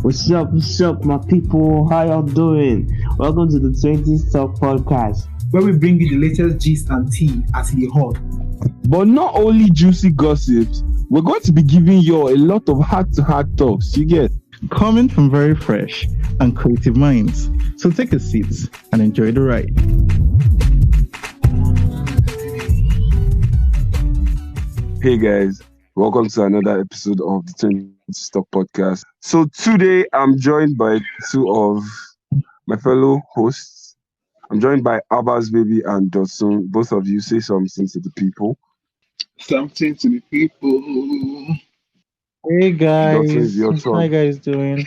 What's up, my people? How y'all doing? Welcome to the 20 Stock Podcast. Where we bring you the latest gist and tea as it hot. But not only juicy gossips, we're going to be giving you a lot of heart-to-heart talks, you get? Coming from very fresh and creative minds. So take a seat and enjoy the ride. Hey guys, welcome to another episode of the 20 Stock Podcast. So today I'm joined by two of my fellow hosts. I'm joined by Abbas Baby and Dotsun. Both of you say something to the people. Something to the people. Hey Dotsun, guys, your how turn. you guys doing?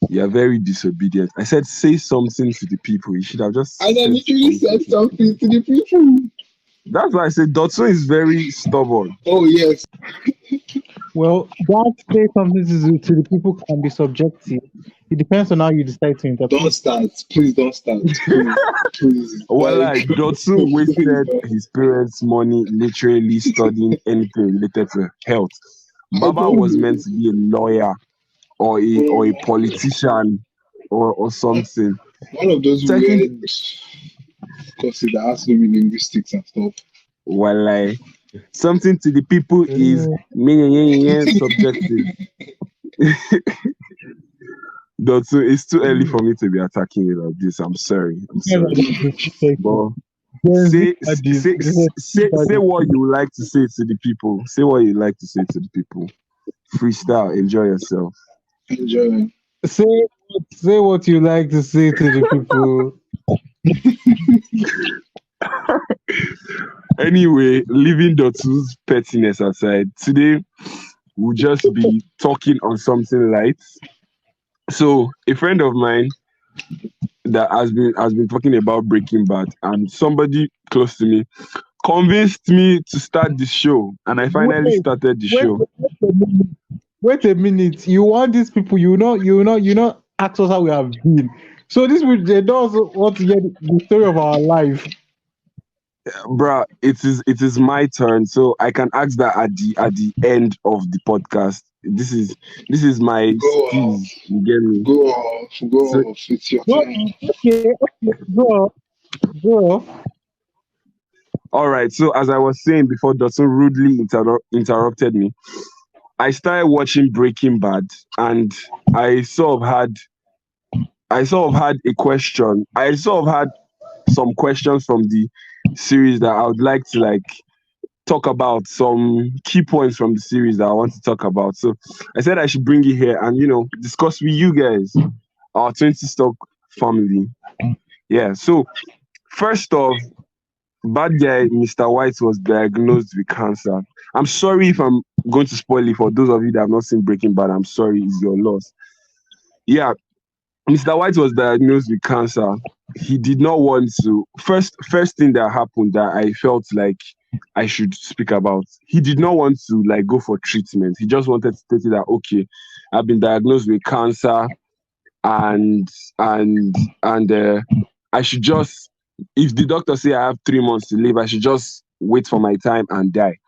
You're very disobedient. I said say something to the people. You should have just And I said literally something. said something to the people. That's why I said Dotsun is very stubborn. Oh, yes. Well, that say something to the people can be subjective. It depends on how you decide to interpret. Don't start. Please don't start. Please. Well, like Dotsun wasted his parents' money literally studying anything related to health. Baba was meant to be a lawyer or a politician or something. One of those Technically- weird courses that has to do with linguistics and stuff. Well, like something to the people is subjective. Dotsun, it's too early for me to be attacking you like this. I'm sorry. But say what you like to say to the people. Say what you like to say to the people. Freestyle. Enjoy yourself. Enjoy. Say what you like to say to the people. Anyway, leaving Dotsun's pettiness aside, today we'll just be talking on something light. So, a friend of mine that has been talking about Breaking Bad, and somebody close to me convinced me to start the show, and I finally started the show. Wait a minute. You want these people? You know, ask us how we have been. So this will they don't want to hear the story of our life. Bruh, it is my turn, so I can ask that at the end of the podcast. This is my Go skills. You get me? Go off. It's your turn. Okay, go. All right. So as I was saying before, Dotsun rudely interrupted me. I started watching Breaking Bad, and I sort of had a question. I sort of had some questions from the series that I would like to talk about, some key points from the series that I want to talk about. So I said I should bring it here and discuss with you guys, our 20 Stock family. Yeah. So first off, bad guy Mr. White was diagnosed with cancer. I'm sorry if I'm going to spoil it for those of you that have not seen Breaking Bad. I'm sorry, it's your loss. Yeah. Mr. White was diagnosed with cancer. He did not want to. First thing that happened that I felt like I should speak about. He did not want to go for treatment. He just wanted to state that okay, I've been diagnosed with cancer, and I should just, if the doctor say I have 3 months to live, I should just wait for my time and die.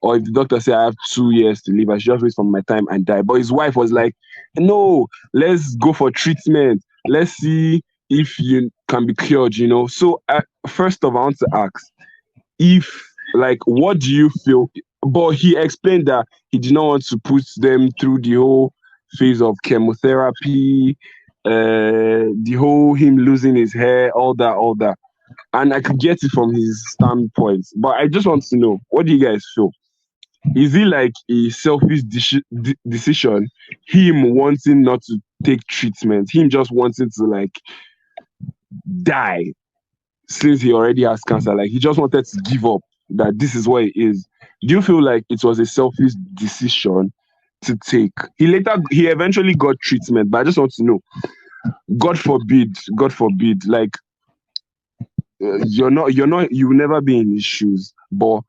Or if the doctor say I have 2 years to live, I should just wait for my time and die. But his wife was like, no, let's go for treatment. Let's see if you can be cured, So first of all, I want to ask, what do you feel? But he explained that he did not want to put them through the whole phase of chemotherapy, the whole him losing his hair, all that. And I could get it from his standpoint. But I just want to know, what do you guys feel? Is it like a selfish decision, him wanting not to take treatment, him just wanting to die since he already has cancer? He just wanted to give up, that this is what it is. Do you feel like it was a selfish decision to take? He eventually got treatment, but I just want to know, God forbid, you will never be in his shoes, but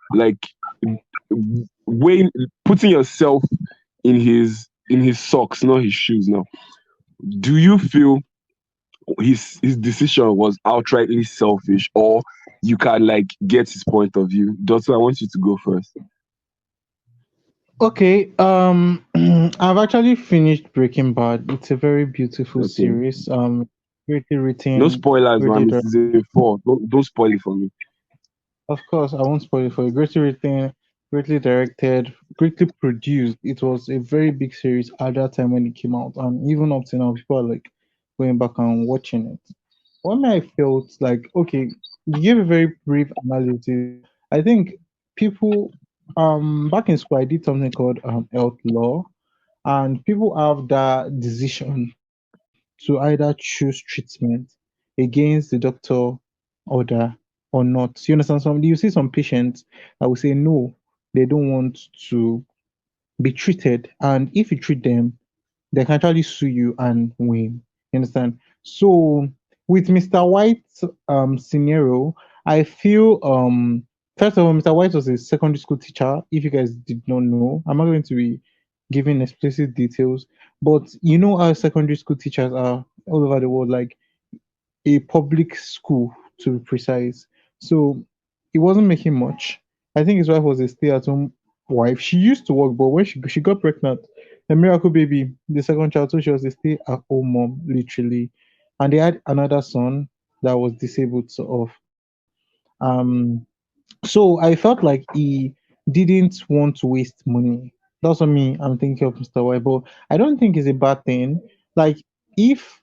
putting yourself in his socks, not his shoes now. Do you feel his decision was outrightly selfish, or you can get his point of view? Doctor, I want you to go first. Okay, I've actually finished Breaking Bad. It's a very beautiful Okay. series. Greatly No written, spoilers, greatly man. It's directed. season 4. Don't spoil it for me. Of course, I won't spoil it for you. Greatly written, greatly directed, greatly produced. It was a very big series at that time when it came out, and even up to now, people are like going back and watching it. One I felt like, okay, you gave a very brief analysis. I think people, back in school, I did something called health law, and people have that decision to either choose treatment against the doctor order or not. You understand? You see some patients that will say no, they don't want to be treated, and if you treat them, they can actually sue you and win. You understand? So with Mr. White's scenario, I feel first of all, Mr. White was a secondary school teacher. If you guys did not know, I'm not going to be giving explicit details, but you know how secondary school teachers are all over the world, like a public school to be precise. So he wasn't making much. I think his wife was a stay-at-home wife. She used to work, but when she got pregnant, a miracle baby, the second child, so she was a stay-at-home mom, literally. And they had another son that was disabled, sort of. So I felt like he didn't want to waste money. That's what me I'm thinking of Mr. White, but I don't think it's a bad thing. Like if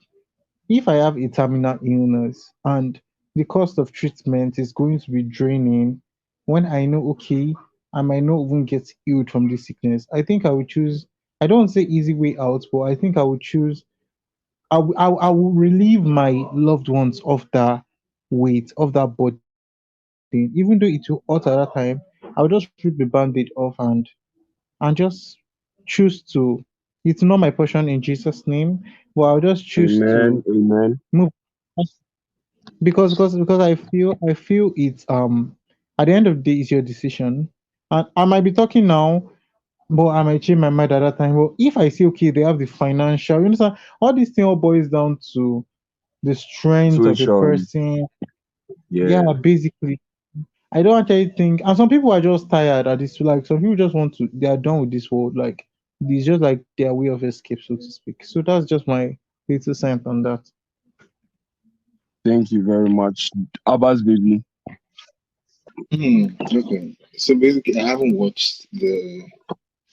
I have a terminal illness and the cost of treatment is going to be draining, when I know, okay, I might not even get healed from this sickness, I think I would choose, I don't say easy way out, but I think I would choose, I will relieve my loved ones of that weight, of that burden. Even though it will hurt at that time, I'll just rip the band-aid off and just choose to, it's not my portion in Jesus' name, but I'll just choose to Amen. Amen. move because I feel it's at the end of the day it's your decision. And I might be talking now, but I might change my mind at that time. But if I see okay, they have the financial, you understand, all these things all boils down to the strength of a Tuition. person. Yeah, Yeah. basically. I don't actually think, and some people are just tired at this. Like some people just want to, they are done with this world. Like it's just like their way of escape, so to speak. So that's just my little cent on that. Thank you very much. Abbas, baby. Okay. So basically, I haven't watched the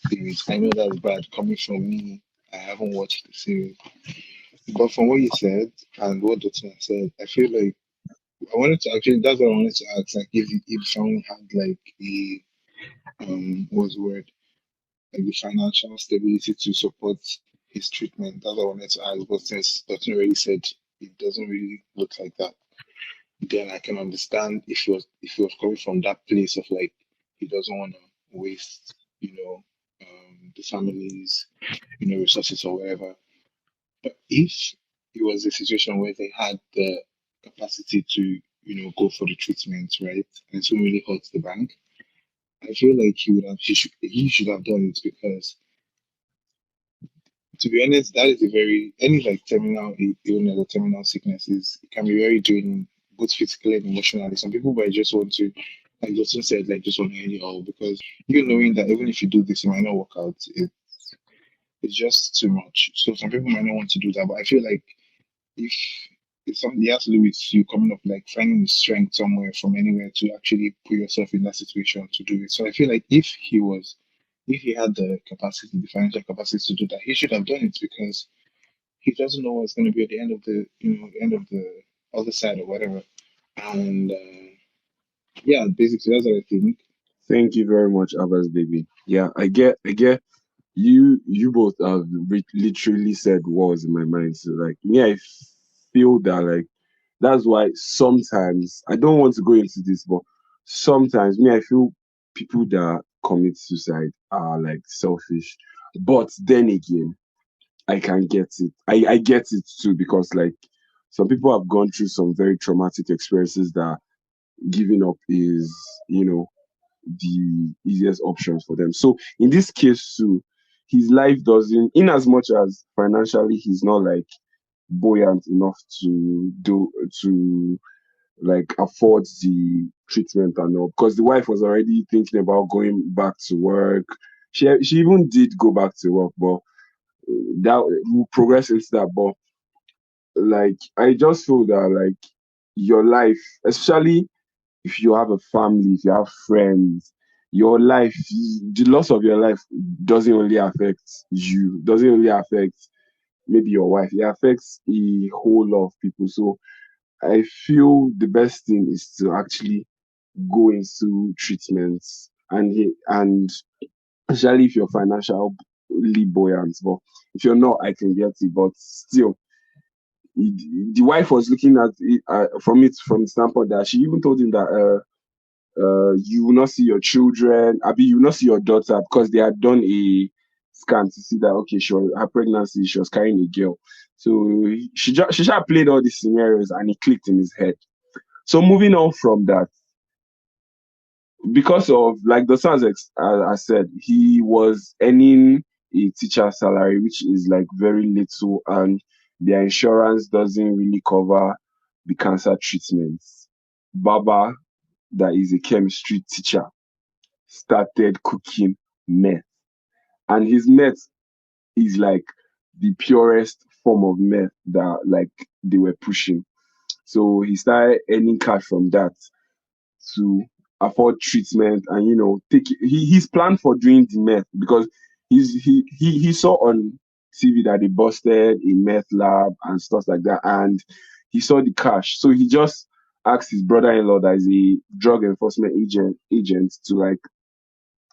series. I know that's bad coming from me. I haven't watched the series. But from what you said and what Dotun said, I feel like I wanted to actually, that's what I wanted to ask. Like, if someone had like what's the word? Like the financial stability to support his treatment. That's what I wanted to ask. But since Dotun already said it doesn't really look like that, then I can understand if he was coming from that place of like he doesn't want to waste, the family's, resources or whatever. But if it was a situation where they had the capacity to, go for the treatment, right, and it really hurts the bank, I feel like he should have done it because, to be honest, that is a very any like terminal illness or terminal sicknesses. It can be very draining, both physically and emotionally. Some people might just want to, like Justin said, like just want to end it all because you knowing that even if you do this, it might not work out. It's just too much. So some people might not want to do that. But I feel like if it's something it has to do with you coming up, like finding the strength somewhere from anywhere to actually put yourself in that situation to do it. So I feel like if he had the capacity, the financial capacity to do that, he should have done it because he doesn't know what's going to be at the end of the other side or whatever. And yeah, basically that's what I think. Thank you very much, Abbas, baby. Yeah, I get. You both have literally said what was in my mind. So like me, I feel that like that's why sometimes I don't want to go into this, but sometimes me, I feel people that commit suicide are like selfish. But then again, I can get it. I get it too because like some people have gone through some very traumatic experiences that giving up is, you know, the easiest options for them. So in this case too, his life doesn't, in as much as financially he's not like buoyant enough to like afford the treatment and all because the wife was already thinking about going back to work. she even did go back to work, but that will progress into that. But like I just feel that like your life, especially if you have a family, if you have friends, your life, the loss of your life doesn't only affect you, doesn't only affect maybe your wife, it affects a whole lot of people. So I feel the best thing is to actually go into treatments and especially if you're financially buoyant. But if you're not, I can get it. But still, the wife was looking at it from the standpoint that she even told him that you will not see your children, Abi, you will not see your daughter because they had done a scan to see that okay, her pregnancy, she was carrying a girl. So she just played all these scenarios and it clicked in his head. So moving on from that, because of like the son I said, he was earning a teacher salary, which is like very little, and their insurance doesn't really cover the cancer treatments. Baba, that is a chemistry teacher, started cooking meth, and his meth is like the purest form of meth that like they were pushing. So he started earning cash from that to afford treatment and take he's planned for doing the meth because he saw on TV that they busted a meth lab and stuff like that, and he saw the cash, so he just asked his brother-in-law that is a drug enforcement agent to like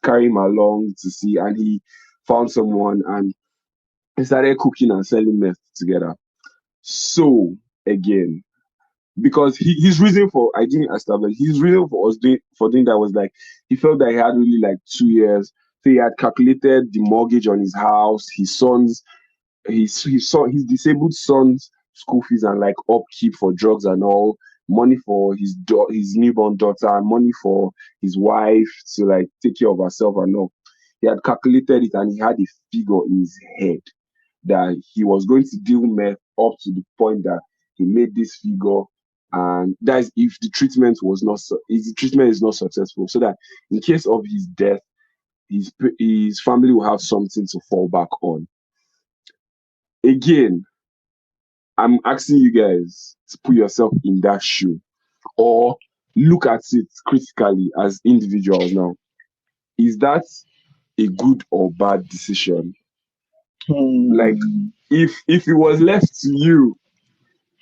carry him along to see, and he found someone and he started cooking and selling meth together. So again, because his reason for I didn't establish his reason for us doing that was like he felt that he had really like 2 years. So he had calculated the mortgage on his house, his disabled son's school fees and like upkeep for drugs and all, money for his newborn daughter, money for his wife to like take care of herself and all. He had calculated it and he had a figure in his head that he was going to deal meth up to the point that he made this figure, and that is if the treatment was not if the treatment is not successful, so that in case of his death, his family will have something to fall back on. Again, I'm asking you guys to put yourself in that shoe or look at it critically as individuals now. Is that a good or bad decision? Like if it was left to you,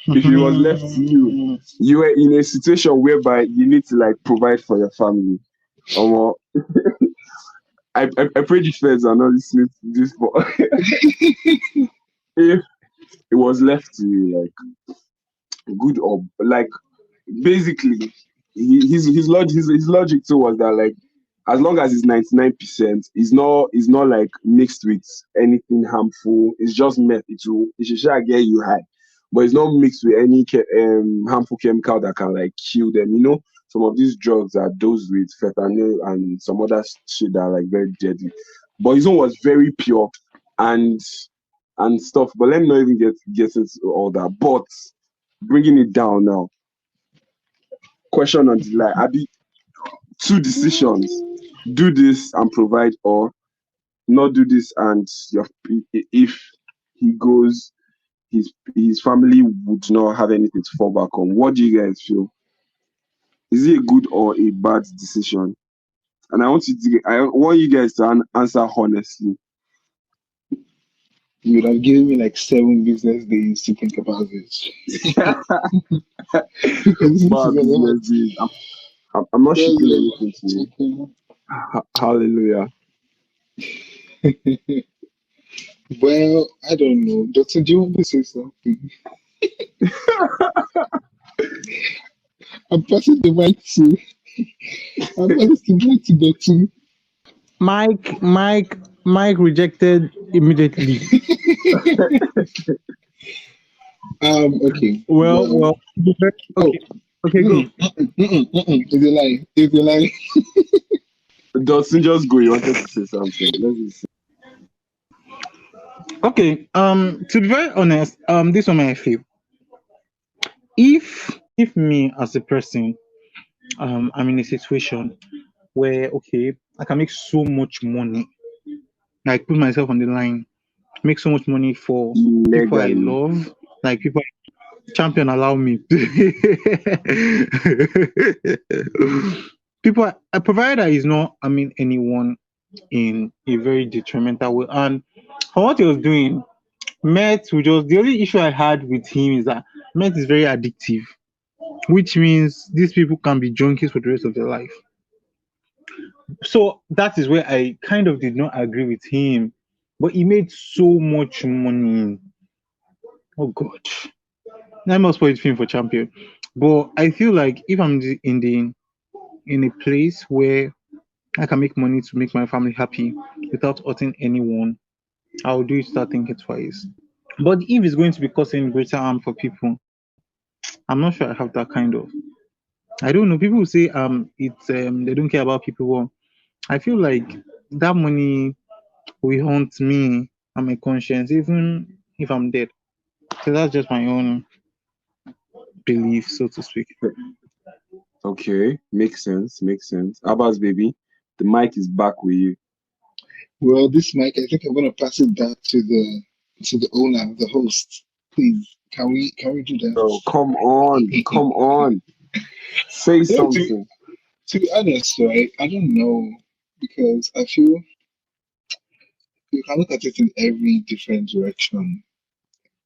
if it was left to you, you were in a situation whereby you need to like provide for your family. Um, I pray the feds are not listening to this, but if it was left to you, like good or like basically his logic too was that like as long as it's 99%, it's not like mixed with anything harmful. It's just meth. It should sure get you high, but it's not mixed with any harmful chemical that can like kill them. Some of these drugs are dosed with fentanyl and some other shit that are like very deadly. But his own was very pure and stuff. But let me not even get into all that. But bringing it down now, question on the line. Abi, two decisions: do this and provide, or not do this and if he goes, his family would not have anything to fall back on. What do you guys feel? Is it a good or a bad decision? And I want you guys to answer honestly. You would have given me like 7 business days to think about this. Because this is Bad a lot. business days. I'm not That's a shipping lot. anything to you. Hallelujah. Well, I don't know. Doctor, do you want to say something? I'm passing the mic to. I'm passing the mic to Doctor. Mike rejected immediately. Okay. Well, Oh, okay, go. It's a lie. It's a lie. Dustin, just go. You wanted to say something. Let me see. Okay. To be very honest, this one I feel. If me as a person, I'm in a situation where okay, I can make so much money like put myself on the line, make so much money for people I Legally. love, like people champion allow me. People, a provider is not, I mean, anyone in a very detrimental way. And for what he was doing, Met will just the only issue I had with him is that Met is very addictive, which means these people can be junkies for the rest of their life. So that is where I kind of did not agree with him. But he made so much money. Oh God. I'm not spoil film for champion. But I feel like if I'm in a place where I can make money to make my family happy without hurting anyone, I'll do it start thinking twice. But if it's going to be causing greater harm for people, I'm not sure I have that kind of. I don't know. People will say it's they don't care about people. Well, I feel like that money will haunt me and my conscience even if I'm dead. So that's just my own belief, so to speak. Okay, makes sense, makes sense. Abbas, baby, the mic is back with you. Well, this mic, I think I'm gonna pass it back to the owner, the host. Please, can we do that? Oh, come on, come on. Say Yeah, something. to be honest, right? I don't know because I feel you can look at it in every different direction.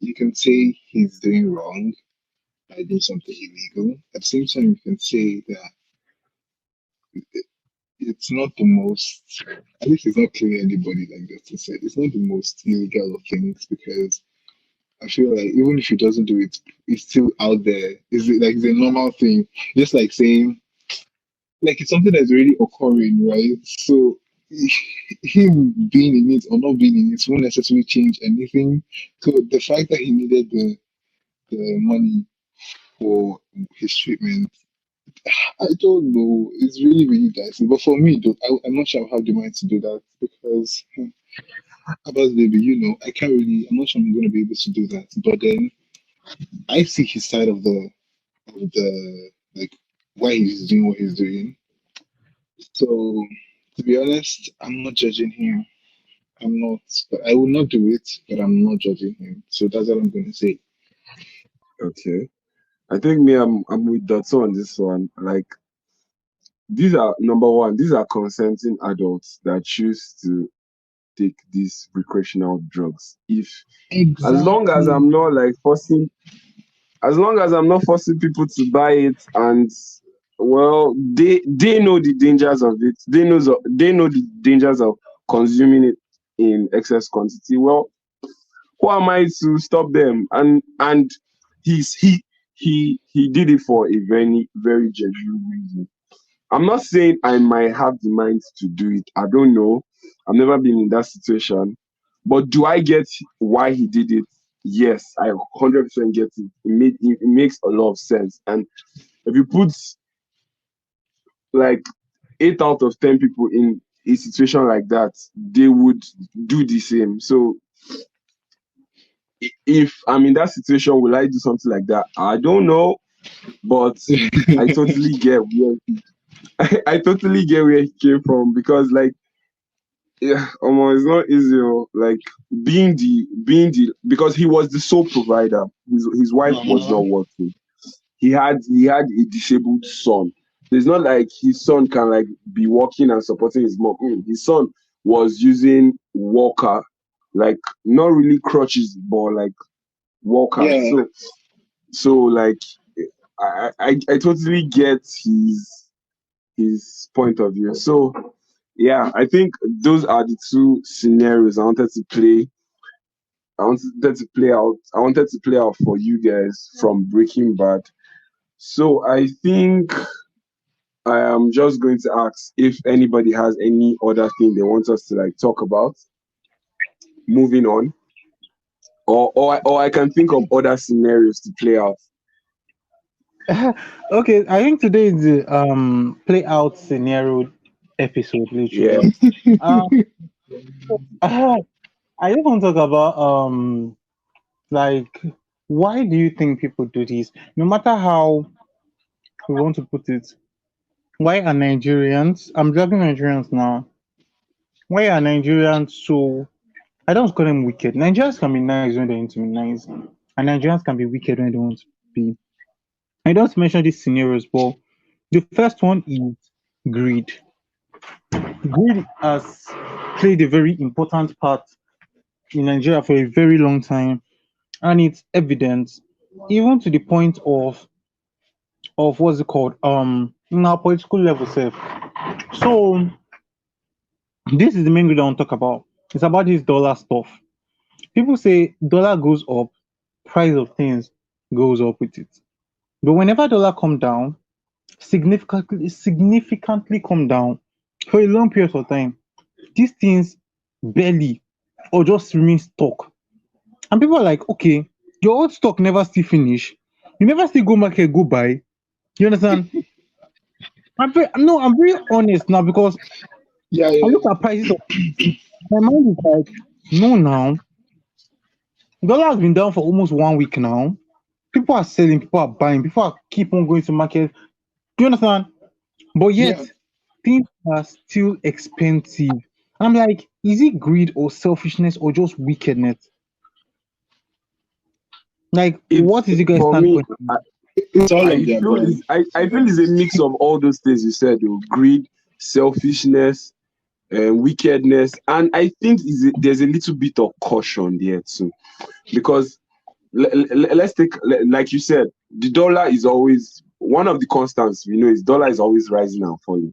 You can say he's doing wrong by doing something illegal. At the same time, you can say that it's not the most, at least it's not killing anybody, like Justin said. It's not the most illegal of things because I feel like even if he doesn't do it, it's still out there. Is it like it's a normal thing? Just like saying, like it's something that's already occurring, right? So him being in it or not being in it won't necessarily change anything. So the fact that he needed the money for his treatment, I don't know. It's really, really dicey. But for me, though, I'm not sure I have the mind to do that because Abbas baby, I can't really. I'm not sure I'm going to be able to do that. But then I see his side of the like why he's doing what he's doing. So to be honest, I'm not judging him. I'm not. But I will not do it. But I'm not judging him. So that's all I'm going to say. Okay. I think me, I'm with Dotso on this one. Like, these are number one, these are consenting adults that choose to take these recreational drugs. If as long as Exactly. I'm not like forcing as long as I'm not forcing people to buy it, and well, they know the dangers of it. They know the dangers of consuming it in excess quantity. Well, who am I to stop them? And he's he did it for a very very genuine reason. I'm not saying I might have the mind to do it. I don't know. I've never been in that situation. But do I get why he did it? Yes, I 100% get it. It makes a lot of sense. And if you put like 8 out of 10 people in a situation like that, they would do the same. So if I'm in that situation, will I do something like that? I don't know, but I totally get where I totally get where he came from because like yeah, it's not easy. Like being the because he was the sole provider. His wife was Uh-huh. not working. He had a disabled son. So it's not like his son can like be working and supporting his mom. His son was using walker, like not really crutches, but like walkers. Yeah. So like I totally get his point of view. So yeah, I think those are the two scenarios I wanted to play. I wanted to play out for you guys from Breaking Bad. So I think I am just going to ask if anybody has any other thing they want us to like talk about. Moving on, or I can think of other scenarios to play out. Okay, I think today is the play out scenario episode, Yeah. literally. Um, I just want to talk about like why do you think people do this? No matter how we want to put it, why are Nigerians? I'm dragging Nigerians now. Why are Nigerians so? I don't call them wicked. Nigerians can be nice when they want to be nice, and Nigerians can be wicked when they want to be. I don't mention these scenarios, but the first one is greed. Greed has played a very important part in Nigeria for a very long time, and it's evident, even to the point of what's it called? In our political level, self. So this is the main grid I want to talk about. It's about this dollar stuff. People say dollar goes up, price of things goes up with it. But whenever dollar come down, significantly come down for a long period of time, these things barely or just remain stuck. And people are like, okay, your old stock never still finish. You never still go market, go buy. You understand? No, I'm very honest now because Yeah, I yeah, look at prices of my mind is like, no now. Dollar has been down for almost 1 week now. People are selling, people are buying, people are keep on going to market. Do you understand? But yet yeah. things are still expensive. I'm like, is it greed or selfishness or just wickedness? Like, It's what is you guys for me. standpoint? It's all of I the feel above, it's, I to be feel it's a honest. mix of all those things you said, though. Greed, selfishness, wickedness, and I think there's a little bit of caution there too, because let's take like you said, the dollar is always one of the constants. We know is dollar is always rising and falling.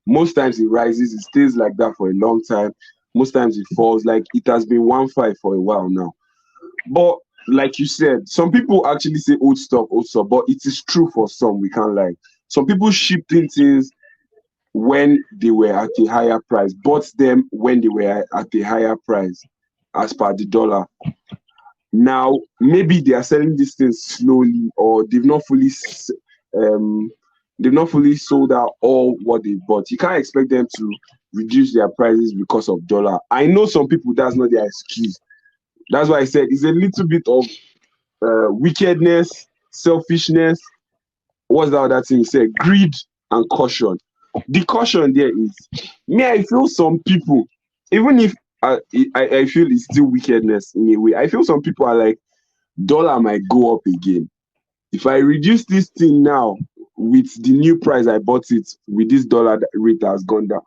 Most times it rises, it stays like that for a long time. Most times it falls. Like it has been 1.5 for a while now. But like you said, some people actually say old stock, but it is true for some. We can't lie. Some people shipping things when they were at a higher price, bought them when they were at a higher price as per the dollar. Now, maybe they are selling these things slowly, or um, they've not fully sold out all what they bought. You can't expect them to reduce their prices because of dollar. I know some people that's not their excuse. That's why I said it's a little bit of wickedness, selfishness. What's the other thing you said? Greed and caution. The caution there is me. I feel some people, even if I feel it's still wickedness in a way. I feel some people are like dollar might go up again. If I reduce this thing now with the new price I bought it with this dollar rate that has gone down,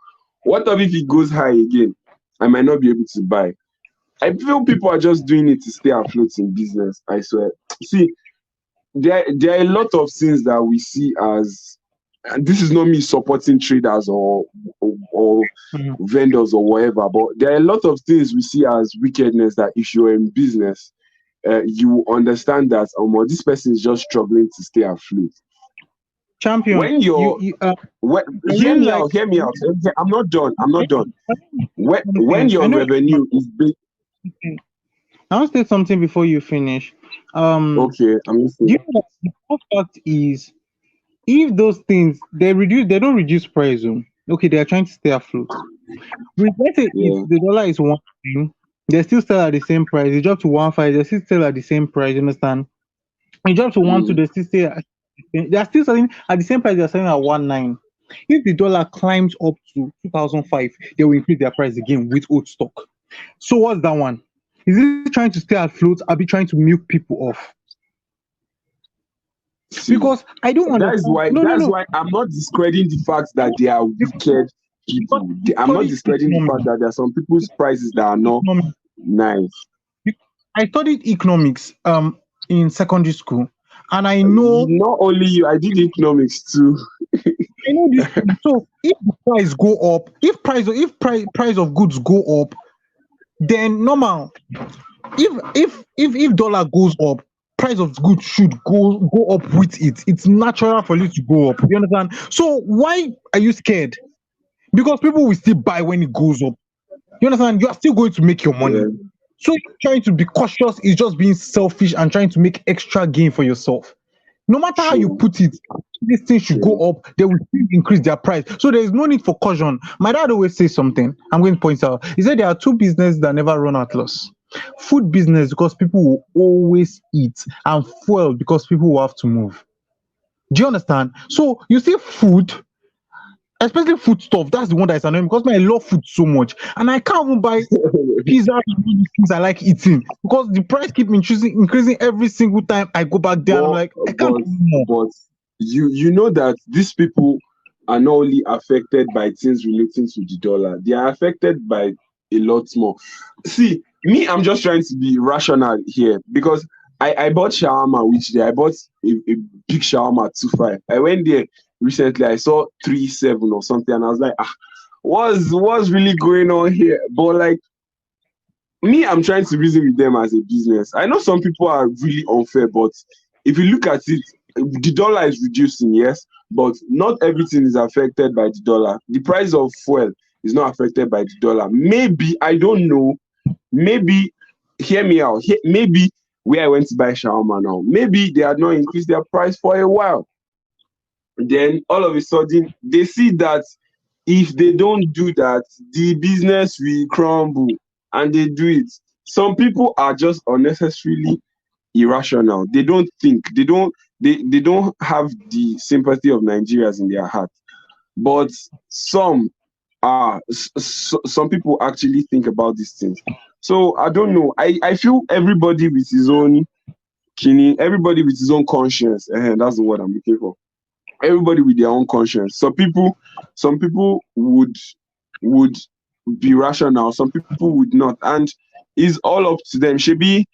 what if it goes high again? I might not be able to buy. I feel people are just doing it to stay afloat in business. I swear. See, there are a lot of things that we see as, and this is not me supporting traders or Mhm. vendors or whatever, but there are a lot of things we see as wickedness that if you're in business, you understand that this person is just struggling to stay afloat. Champion, When you're when, I really like. hear me out. I'm not done. I'm I not done. When something. I your know. revenue is big, I want to say something before you finish. okay, I'm Do you listening. know that the first fact is if those things they don't reduce price. Okay, they are trying to stay afloat. We get it if Yeah. the dollar is one thing, they still sell at the same price. It dropped to 1.5, they still sell at the same price. You understand? It dropped to 1.2, Mm. they still stay they are still selling at the same price they're selling at 1.9. If the dollar climbs up to 2005, they will increase their price again with old stock. So what's that one? Is it trying to stay afloat? Are we trying to milk people off? See, Because I don't understand. No, no, that's no. why I'm not discrediting the fact that they are Because wicked because people. we I'm not studied discrediting the fact economics. that there are some people's prices that are not Economics. nice. I studied economics in secondary school, and Not only you, I did economics too. I know this thing. So if the price go up, if price of goods go up, then normal. If dollar goes up, price of goods should go up with it. It's natural for it to go up. You understand? So why are you scared? Because people will still buy when it goes up. You understand? You are still going to make your money. Yeah. So you trying to be cautious is just being selfish and trying to make extra gain for yourself. No matter how you True. put it, this thing should go True. up, they will still increase their price. So there is no need for caution. My dad always says something. I'm going to point out. He said there are two businesses that never run at loss. Food business because people will always eat, and fuel because people will have to move. Do you understand? So you see food, especially food stuff. That's the one that is annoying because I love food so much, and I can't even buy pizza and all these things I like eating because the price keep increasing every single time I go back there, and I'm but like, I can't but do more. but you know that these people are not only affected by things relating to the dollar, they are affected by a lot more. See, me, I'm just trying to be rational here because I bought shawarma which day. I bought a big shawarma 2.5. I went there recently, I saw 3.7 or something, and I was like, what's really going on here? But like me, I'm trying to reason with them as a business. I know some people are really unfair, but if you look at it, the dollar is reducing, yes, but not everything is affected by the dollar. The price of fuel is not affected by the dollar. Maybe, I don't know, maybe, hear me out, maybe where I went to buy shawarma now, maybe they had not increased their price for a while. Then all of a sudden, they see that if they don't do that, the business will crumble, and they do it. Some people are just unnecessarily irrational. They don't think. They don't have the sympathy of Nigerians in their heart. But some some people actually think about these things. So I don't know. I feel everybody with his own kini, everybody with his own conscience. That's the word I'm looking for. Everybody with their own conscience. Some people would be rational, some people would not, and it's all up to them. Shebi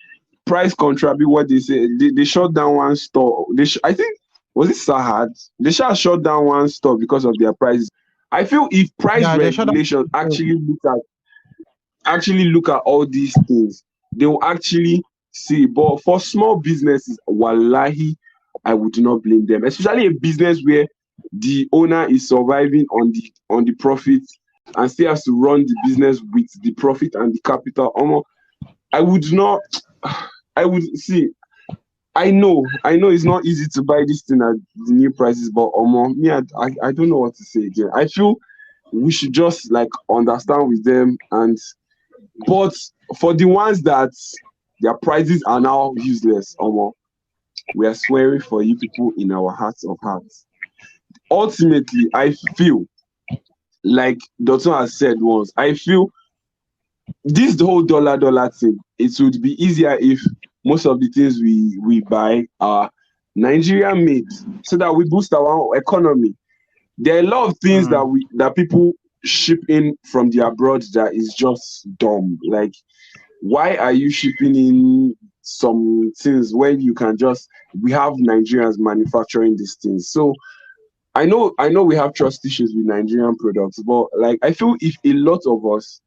price control be what they say. They shut down one store. I think, was it Sahad? They shut down one store because of their prices. I feel if price Yeah, they shut regulation down. actually look at all these things, they will actually see. But for small businesses, wallahi, I would not blame them, especially a business where the owner is surviving on the profit and still has to run the business with the profit and the capital. I would not. I would see. I know it's not easy to buy this thing at the new prices, but me, I don't know what to say again. I feel we should just like understand with them, and but for the ones that their prices are now useless, we are swearing for you people in our hearts of hearts. Ultimately, I feel like Dotun has said once, I feel this whole dollar thing, it would be easier if most of the things we buy are Nigerian made, so that we boost our economy. There are a lot of things Mm. that people ship in from the abroad that is just dumb. Like, why are you shipping in some things when you can just, we have Nigerians manufacturing these things? So I know we have trust issues with Nigerian products, but like I feel if a lot of us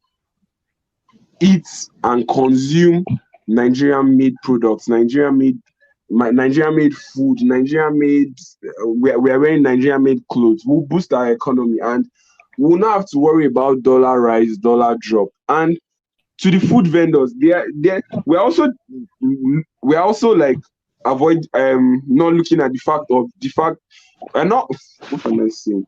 eat and consume Nigerian made products, Nigerian made food, Nigerian made we're wearing Nigerian made clothes, we'll boost our economy, and we'll not have to worry about dollar rise, dollar drop. And to the food vendors, we're also like avoid not looking at the fact and not, what am I saying?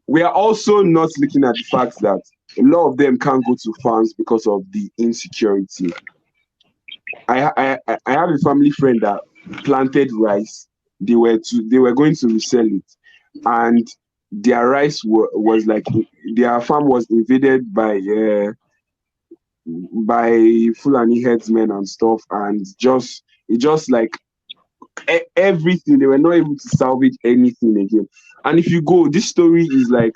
We are also not looking at the fact that a lot of them can't go to farms because of the insecurity. I have a family friend that planted rice. They were going to resell it, and their was like, their farm was invaded by Fulani headsmen and stuff, and just like everything, they were not able to salvage anything again. And if you go, this story is like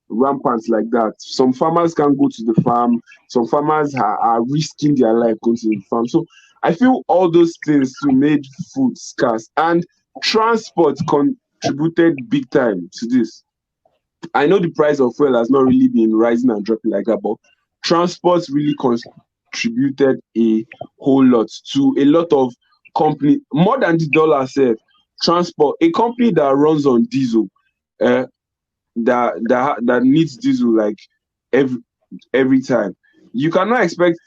rampant like that. Some farmers can't go to the farm. Some farmers are risking their life going to the farm. So I feel all those things to made food scarce, and transport contributed big time to this. I know the price of fuel has not really been rising and dropping like that, but transport really contributed a whole lot to a lot of company, more than the dollar itself. Transport, a company that runs on diesel, uh, that needs diesel like every every time. You cannot expect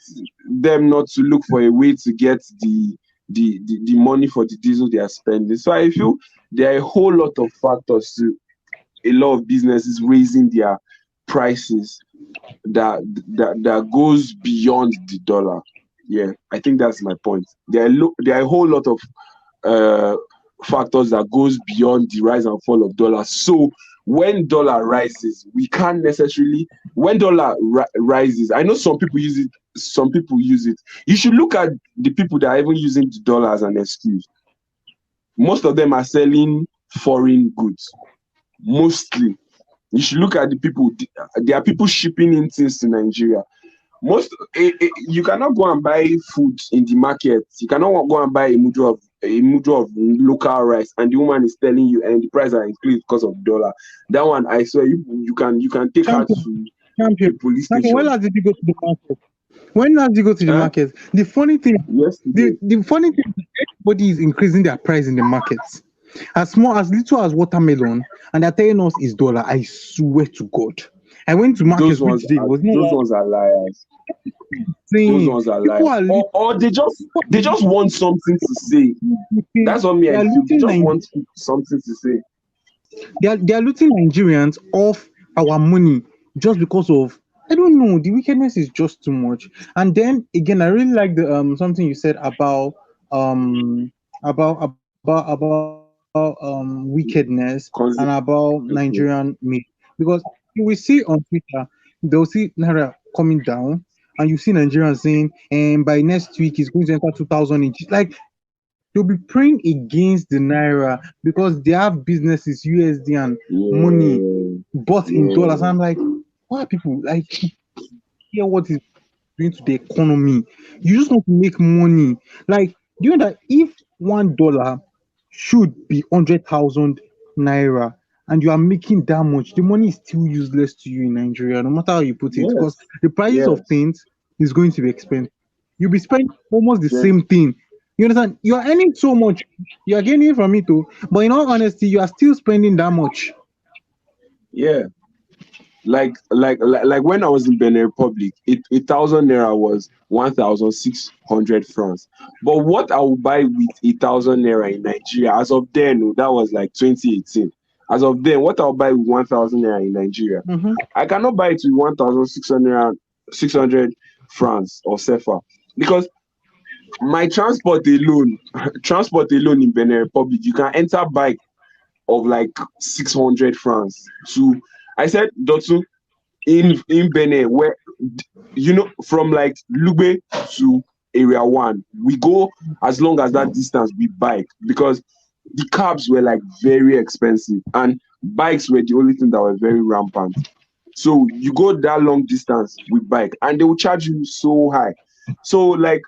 them not to look for a way to get the money for the diesel they are spending. So I feel there are a whole lot of factors to a lot of businesses raising their prices that goes beyond the dollar. Yeah, I think that's my point. There are a whole lot of uh factors that goes beyond the rise and fall of dollars. So when dollar rises, we can't necessarily when dollar rises. I know some people use it. Some people use it. You should look at the people that are even using the dollar as an excuse. Most of them are selling foreign goods. Mostly, you should look at the people. There are people shipping in things to Nigeria. You cannot go and buy food in the market. You cannot go and buy a mudu of local rice, and the woman is telling you, and the price are increased because of dollar. That one, I swear, you can take her to the police station. When last did you go to the market? When last did you go to the market? The funny thing, the funny thing, everybody is increasing their price in the markets. As little as watermelon, and they're telling us it's dollar. I swear to God. I went to market those ones are liars. Those ones are liars. Or they just want something to say. That's what I feel. They just want something to say. They are looting Nigerians off our money just because of, I don't know, the wickedness is just too much. And then again, I really like the something you said about wickedness and about Nigerian meat, because we see on Twitter they'll see Naira coming down, and you see Nigerians saying, and by next week it's going to enter 2,000 inches. Like, they'll be praying against the Naira because they have businesses, USD and money bought in dollars. I'm like, why are people like hear what is doing to the economy? You just want to make money. Like, do you know that if $1 should be 100,000 Naira, and you are making that much, the money is still useless to you in Nigeria, no matter how you put it, because the prices of things is going to be expensive. You'll be spending almost the same thing. You understand? You are earning so much, you are gaining from it too, but in all honesty, you are still spending that much. Yeah. Like when I was in Benin Republic, 1,000 naira was 1,600 francs. But what I would buy with 1,000 naira in Nigeria, as of then, that was like 2018. As of then, what I'll buy with 1,000 naira in Nigeria, I cannot buy it with 1,600 francs or CFA, because my transport alone in Benin Republic, you can enter bike of like 600 francs. So I said, Dotsu, in Benin, where, you know, from like Lugbe to Area 1, we go as long as that distance with bike, because the cabs were like very expensive and bikes were the only thing that were very rampant. So you go that long distance with bike and they will charge you so high. So like,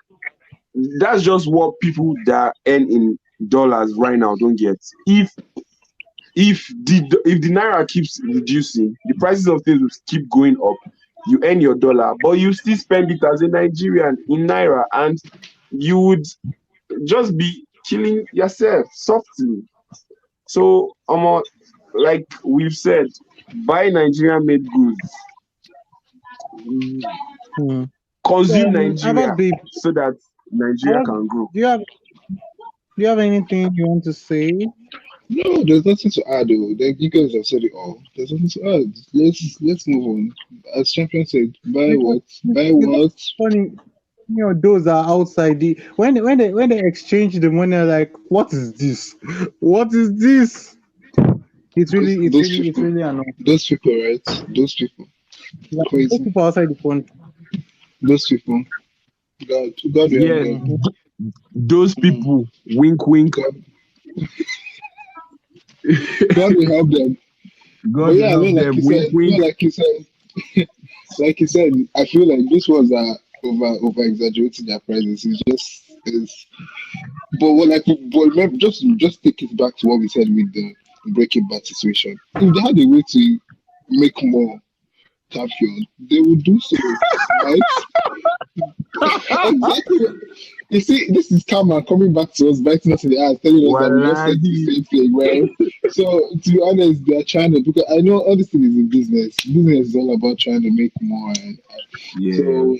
that's just what people that earn in dollars right now don't get. If the naira keeps reducing, the prices of things will keep going up. You earn your dollar, but you still spend it as a Nigerian in naira, and you would just be killing yourself softly. So, like we've said, buy Nigerian made goods, consume Nigeria so that Nigeria can grow. Do you have anything you want to say? No, there's nothing to add. Though. You guys have said it all. There's nothing to add. Let's move on. As Champion said, buy what? Funny, you know, those are outside. When they exchange the money, like, what is this? What is this? It's really annoying. Those people, right? Those people. Like, those people outside the country. Those people. God, yeah. Those people. Wink, wink. God will help them. God will help them. Wink, wink. Like you said, I feel like this was over exaggerating their prices. Remember, just take it back to what we said with the Breaking Bad situation. If they had a way to make more champion, they would do so, right? Exactly. You see, this is karma coming back to us, biting us in the ass, telling us that we just said the same thing, right? So, to be honest, they're trying to, because I know all this thing is in business. Business is all about trying to make more, and so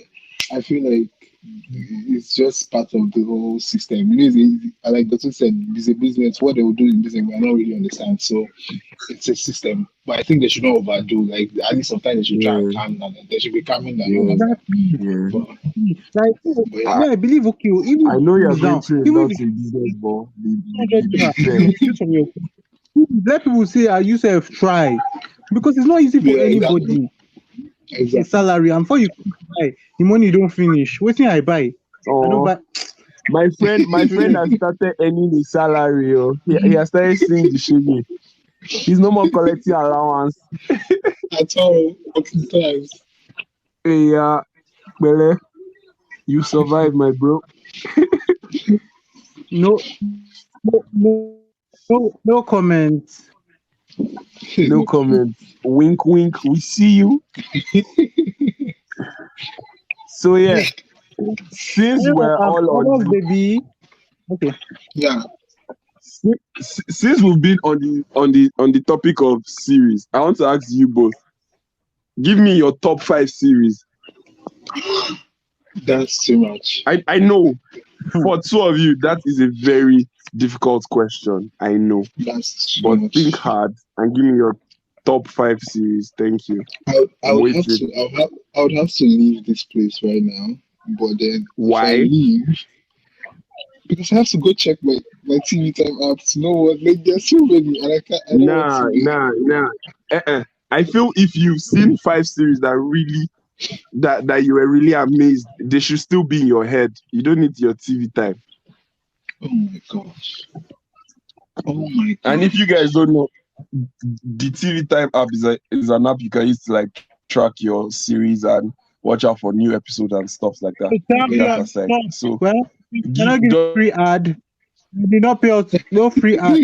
I feel like it's just part of the whole system. Like Dr. said, it's a business. What they will do in business, I don't really understand. So it's a system. But I think they should not overdo. Like, at least sometimes they should try and calm down. They should be calming down. I believe, okay, even I know you're going to even not in business, but let people say, yourself try. because it's not easy for Yeah, exactly. anybody. A Exactly. salary, and before you buy, the money don't finish. Wetin I buy? I don't Oh, buy. my friend has started earning his salary. Oh. He has started seeing the shiggy. He's no more collecting allowance. At all, but sometimes. Hey, Bele, you survived, my bro. No, no comments. No comment. Wink, wink. We see you. So yeah, since we're all on Almost baby. Okay. Yeah. since we've been on the topic of series, I want to ask you both. Give me your top 5 series. That's too much. I know for two of you that is a very difficult question. I know, That's too but much. think hard and give me your top 5 series. Thank you. I I'm would have waiting. to. I would have to leave this place right now. But then, if I Why? leave, because I have to go check my TV time app to know what. Like, there's so many, and I can't. I don't want to. Nah. I feel if you've seen 5 series that really that you were really amazed, they should still be in your head. You don't need your TV time. Oh my gosh. Oh my And if gosh. you guys don't know, the TV time app is an app you can use to like track your series and watch out for new episodes and stuff like that. That aside, so Well, you're not giving free ad. You did not pay out no free ad.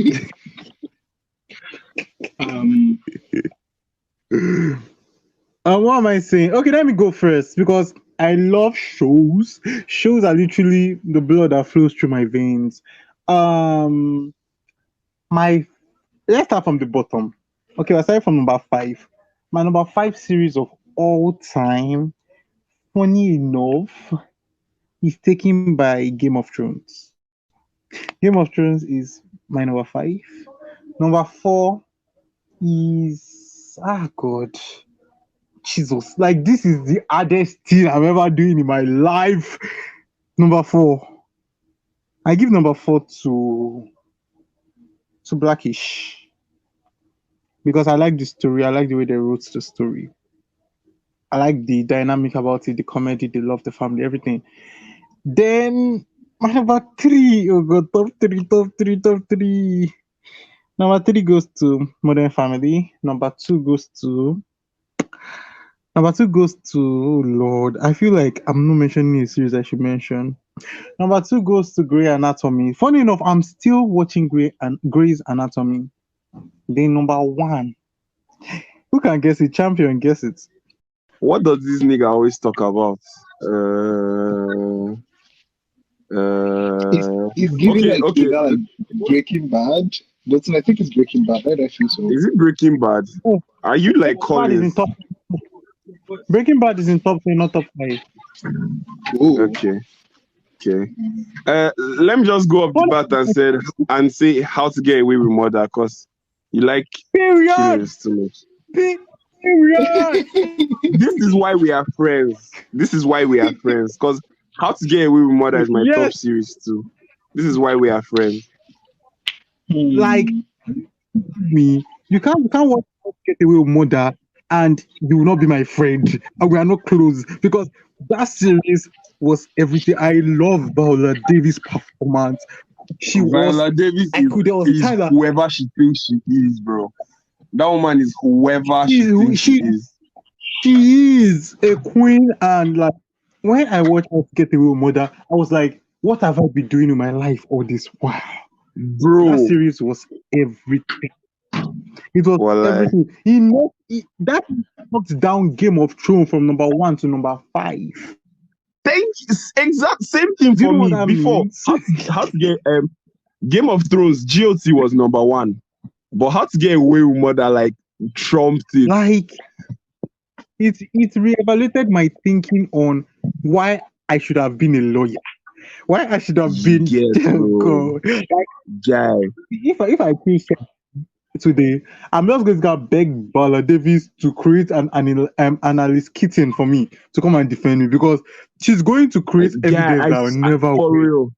What am I saying? Okay, let me go first because I love shows. Shows are literally the blood that flows through my veins. My Let's start from the bottom. Okay, aside from number 5, my number 5 series of all time, funny enough, is taken by Game of Thrones. Game of Thrones is my number 5. Number 4 is God. Jesus, like this is the hardest thing I'm ever doing in my life. Number 4, I give number 4 to Blackish because I like the story. I like the way they wrote the story. I like the dynamic about it, the comedy, the love, the family, everything. Then my number 3, oh god, top 3. Number 3 goes to Modern Family. Number two goes to oh Lord. I feel like I'm not mentioning a series I should mention. Number 2 goes to Grey Anatomy. Funny enough, I'm still watching Grey's Anatomy. Then number 1. Who can guess it? Champion, guess it. what does this nigga always talk about? It's giving Okay. either like Breaking Bad. But I think it's Breaking Bad. Right? I think so. Is it Breaking Bad? Oh, Are you like Breaking Bad is in top 10, not top 5. Oh. Okay. Let me just go up the bat and say How to Get Away with Murder because you like killings too much. Period. This is why we are friends. Because How to Get Away with Murder is my top series too. This is why we are friends. Like me, you can't watch How to Get Away with Murder and you will not be my friend, and we are not close because that series was everything. I love Viola Davis' performance. Viola Davis is whoever she thinks she is, bro. That woman is whoever she thinks she is. She is a queen, and like when I watched How to Get Away with Murder, I was like, what have I been doing in my life all this while? Bro, that series was everything. It was everything. That knocked down Game of Thrones from number 1 to number 5. Exact same thing for me before. How to get Game of Thrones, GOT was number 1. But How to Get Away with Murder like trumped it. Like it reevaluated my thinking on why I should have been a lawyer. Why I should have been guy. If I feel today, I'm just going to beg Viola Davis to create an analyst kitten for me to come and defend me because she's going to create evidence that will never win.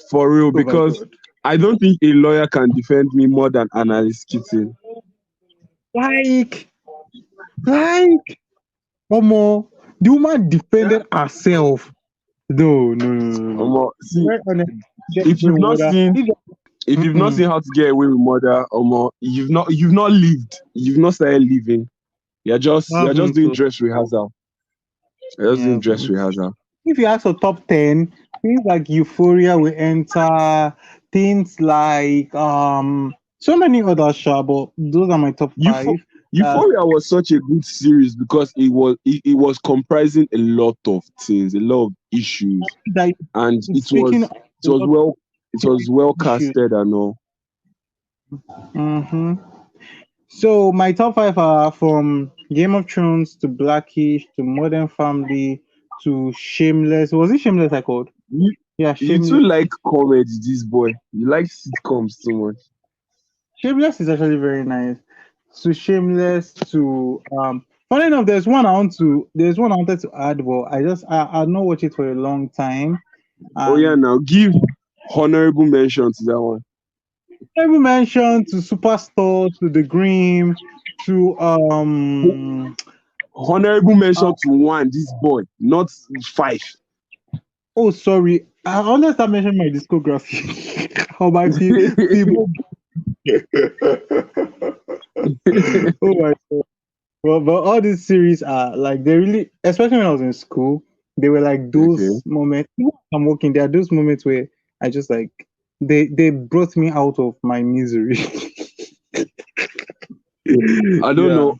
For real, because I don't think a lawyer can defend me more than analyst kitten. Like, like, Omo, the woman defended herself. No, no, no, no, no. See, Very honest. Get if away you've with not murder. seen If if you've not mm-mm, seen How to Get Away with Murder, you've not lived. You've not started living. I You're just haven't. doing So, dress rehearsal. You're just I doing dress haven't. rehearsal. If you ask for top 10, things like Euphoria will enter, things like so many other shows, but those are my top Eupho- five. Uh, Euphoria was such a good series because it was comprising a lot of things, a lot of issues, that and it's speaking of it a was lot well it of was well issues. casted and all. hmm So my top five are from Game of Thrones to Blackish to Modern Family to Shameless. Was it Shameless I called? You Yeah, you too Shameless. like comedy, this boy. You like sitcoms too much. Shameless is actually very nice. To Shameless to funny enough, there's one I wanted to add, but I've not watched it for a long time. Oh yeah, And now give honorable mention to that one. every mention to Superstore, to The Grimm, to Honorable mention uh, to one, this boy, not five. oh sorry, I always start mentioning my discography or my people. Oh my god. But all these series are like they really, especially when I was in school, they were like Okay. those moments. Even when I'm working, there are those moments where I just like they brought me out of my misery. I don't Yeah. know.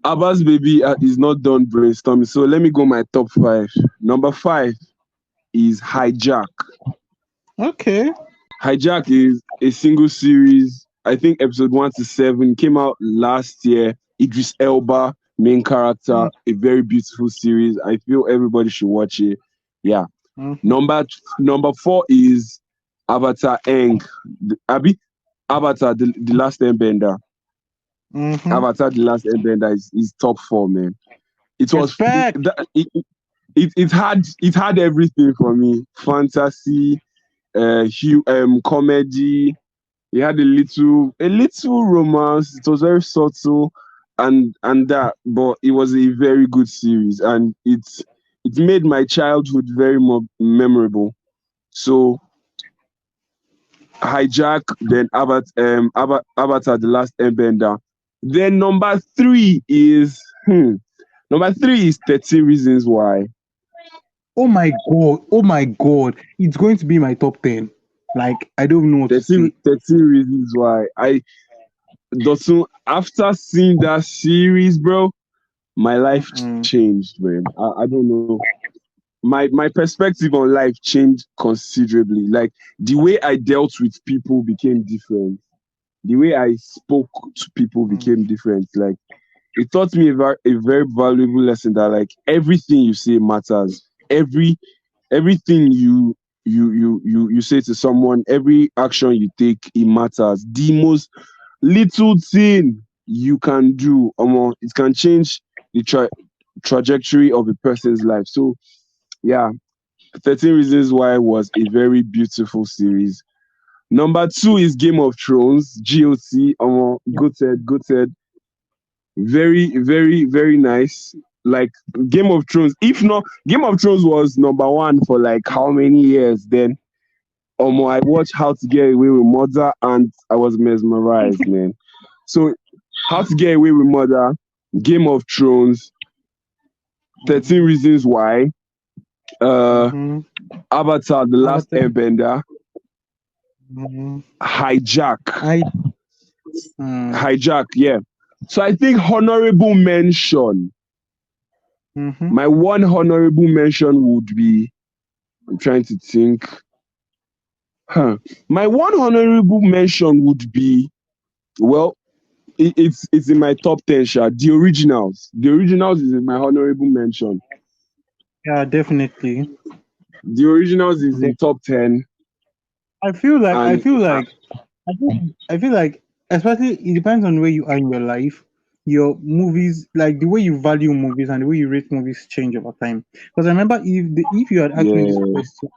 Abbas baby is not done brainstorming, so let me go my top five. Number five is Hijack. Okay. Hijack is a single series. I think episode 1 to 7 came out last year. Idris Elba, main character, a very beautiful series. I feel everybody should watch it. Yeah. Mm-hmm. Number four is Avatar Eng. Abi Avatar, the Last Airbender. Mm-hmm. Avatar, the Last Airbender is top four, man. It was Respect. it had everything for me. Fantasy, comedy. It had a little romance. It was very subtle, and that, but it was a very good series, and it made my childhood very more memorable. So Hijack, then Avatar, the Last Airbender. Then number three is 13 Reasons Why. Oh my god. Oh my god. It's going to be my top 10. Like I don't know what to 13, say. 13 Reasons Why. Dotun, after seeing that series, bro, my life Mm-mm. changed, man. I don't know. My perspective on life changed considerably. Like the way I dealt with people became different. The way I spoke to people became different. Like it taught me a very valuable lesson that like everything you say matters. Everything you say to someone, every action you take, it matters. The most little thing you can do, it can change the trajectory of a person's life. So yeah, 13 Reasons Why was a very beautiful series. Number two is Game of Thrones, GOT. Good, very, very, very nice. Like Game of Thrones. If not, Game of Thrones was number one for like how many years? Then I watched How to Get Away with Murder, and I was mesmerized, man. So How to Get Away with Murder, Game of Thrones, 13 Mm-hmm. Reasons Why, uh, Mm-hmm. Avatar: The Last Avatar. Airbender, Mm-hmm. Hijack, I mm, Hijack. Yeah. So I think honorable mention. mm-hmm. My one honorable mention would be. I'm trying to think. Huh. My one honorable mention would be, well, it's in my top 10, Sha. The Originals. The Originals is in my honorable mention. Yeah, definitely. The Originals is in top 10, I feel like I and feel like I feel like especially it depends on where you are in your life. Your movies, like the way you value movies and the way you rate movies, change over time. Because I remember if you had asked me this yeah, question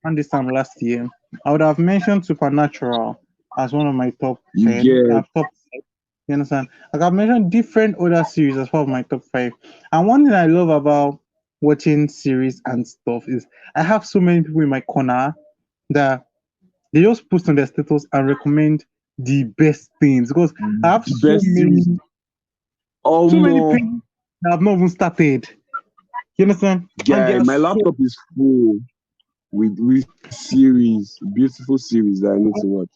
around this time last year, I would have mentioned Supernatural as one of my top you 10. get Top 5. You understand? Like I've mentioned different other series as part of my top five. And one thing I love about watching series and stuff is I have so many people in my corner that they just post on their status and recommend the best things because I have Best series. so many Almost, pages that I've not even started. You understand? And they guy, are my so laptop is full with series, beautiful series that I need to watch.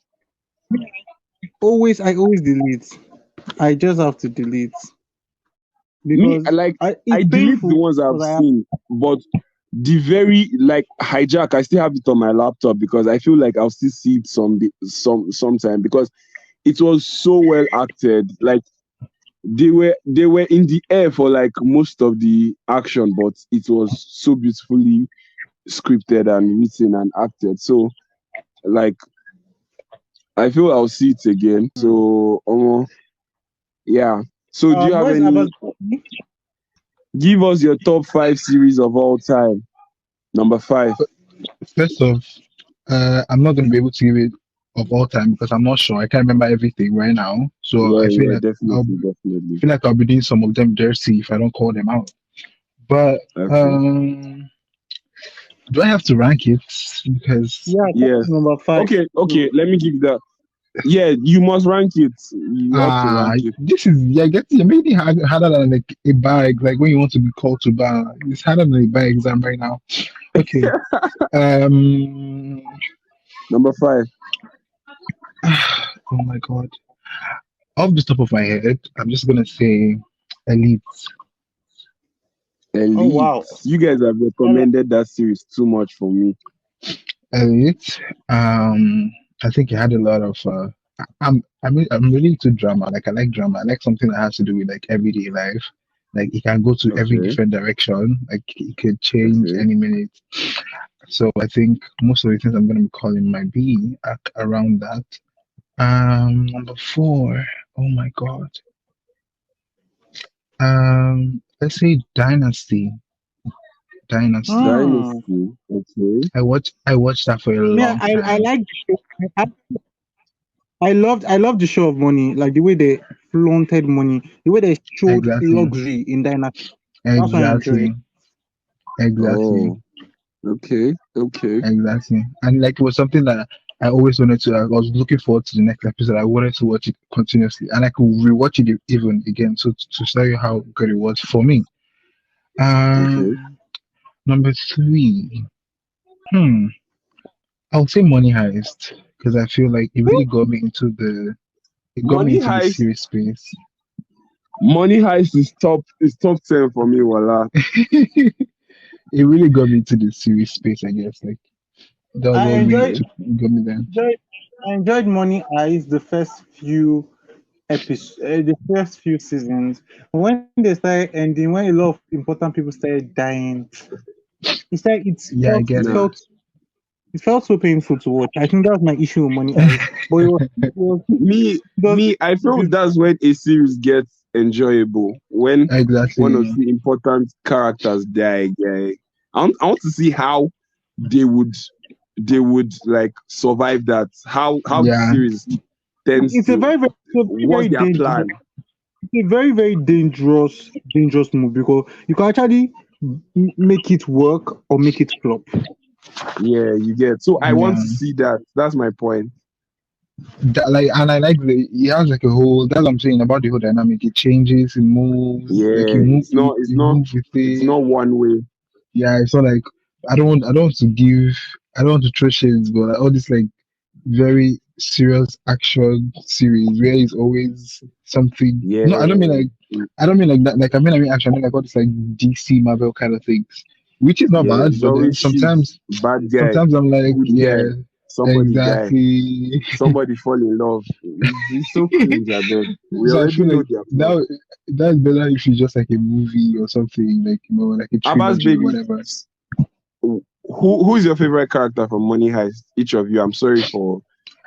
I always delete. I just have to delete Me, because I it's delete the painful ones I've because I have seen, but the very like hijack, I still have it on my laptop because I feel like I'll still see it sometime because it was so well acted. Like they were in the air for like most of the action, but it was so beautifully scripted and written and acted. So like I feel I'll see it again. So yeah. So do you have what is about any? Give us your top five series of all time. Number five. First off, I'm not gonna be able to give it of all time because I'm not sure. I can't remember everything right now. So Yeah, I feel yeah, like I'll definitely, definitely. feel like I'll be doing some of them dirty if I don't call them out. But Okay. do I have to rank it? Because yeah, that's Yes. number five. Okay, okay. Let me give that. Yeah, you must rank it. You have to rank it. this is you're making it harder than like a bar like when you want to be called to bar. It's harder than a bar exam right now. Okay. Um. Number five. Oh my god. Off the top of my head, I'm just gonna say Elite. Oh Elite. wow. You guys have recommended that series too much for me. Elite. I think it had a lot of. I'm really into drama. Like I like drama. I like something that has to do with like everyday life. Like it can go to every Okay, different direction. Like it could change okay. any minute. So I think most of the things I'm gonna be calling might be around that. Number four. Oh my god. Let's say Dynasty. Dynasty. Hmm. Dynasty. Okay. I watched that for a Me, long I time. like the show. I loved the show of money, like the way they flaunted money, the way they showed Exactly. luxury in Dynasty. That's what I enjoyed. Exactly. Exactly. Oh, okay, okay, Exactly. And like it was something that I always wanted to. I was looking forward to the next episode. I wanted to watch it continuously, and I could rewatch it even again. So to tell you how good it was for me. okay. Number three. Hmm. I would say Money Heist because I feel like it really got me into the. It got me Money into the Heist. serious space. Money Heist is top 10 for me, voila. It really got me into the serious space. I guess like that was I what really Okay. enjoyed, got me there. enjoyed I enjoyed Money Eyes the first few episodes, the first few seasons. When they started ending, when a lot of important people started dying, it's like Yeah, I get it. Nah. it felt so painful to watch. I think that was my issue with Money Eyes, but Me, it was I feel that's when a series gets enjoyable. When one or Exactly. two important characters die, guy. I want to see how they would like survive that. How the Yeah, series tends it's a to, very what's their dangerous. plan? It's a very very dangerous move because you can actually make it work or make it flop. Yeah, you get. So I want yeah. to see that. That's my point. That, like, and I like the. It has like a whole. That's what I'm saying about the whole dynamic. It changes. It moves. Like Yeah, you move. it's You, not it's you not move with it's it. not one way. Yeah, it's not like I don't want to give. I don't want to throw shades, but like, all this like very serious action series where it's always something. Yeah, No, I don't mean like. I don't mean like that. Like I mean action. I mean like all this like DC Marvel kind of things, which is not yeah. bad. It's But then always shit, sometimes bad guy, sometimes I'm like, good guy, yeah, somebody die, exactly. somebody fall in love. It's so cringe, I bet. We So I already feel know like their plot. now that's better if it's just like a movie or something, like like a Abbas trilogy or baby, whatever. who's your favorite character from Money Heist? Each of you. I'm sorry for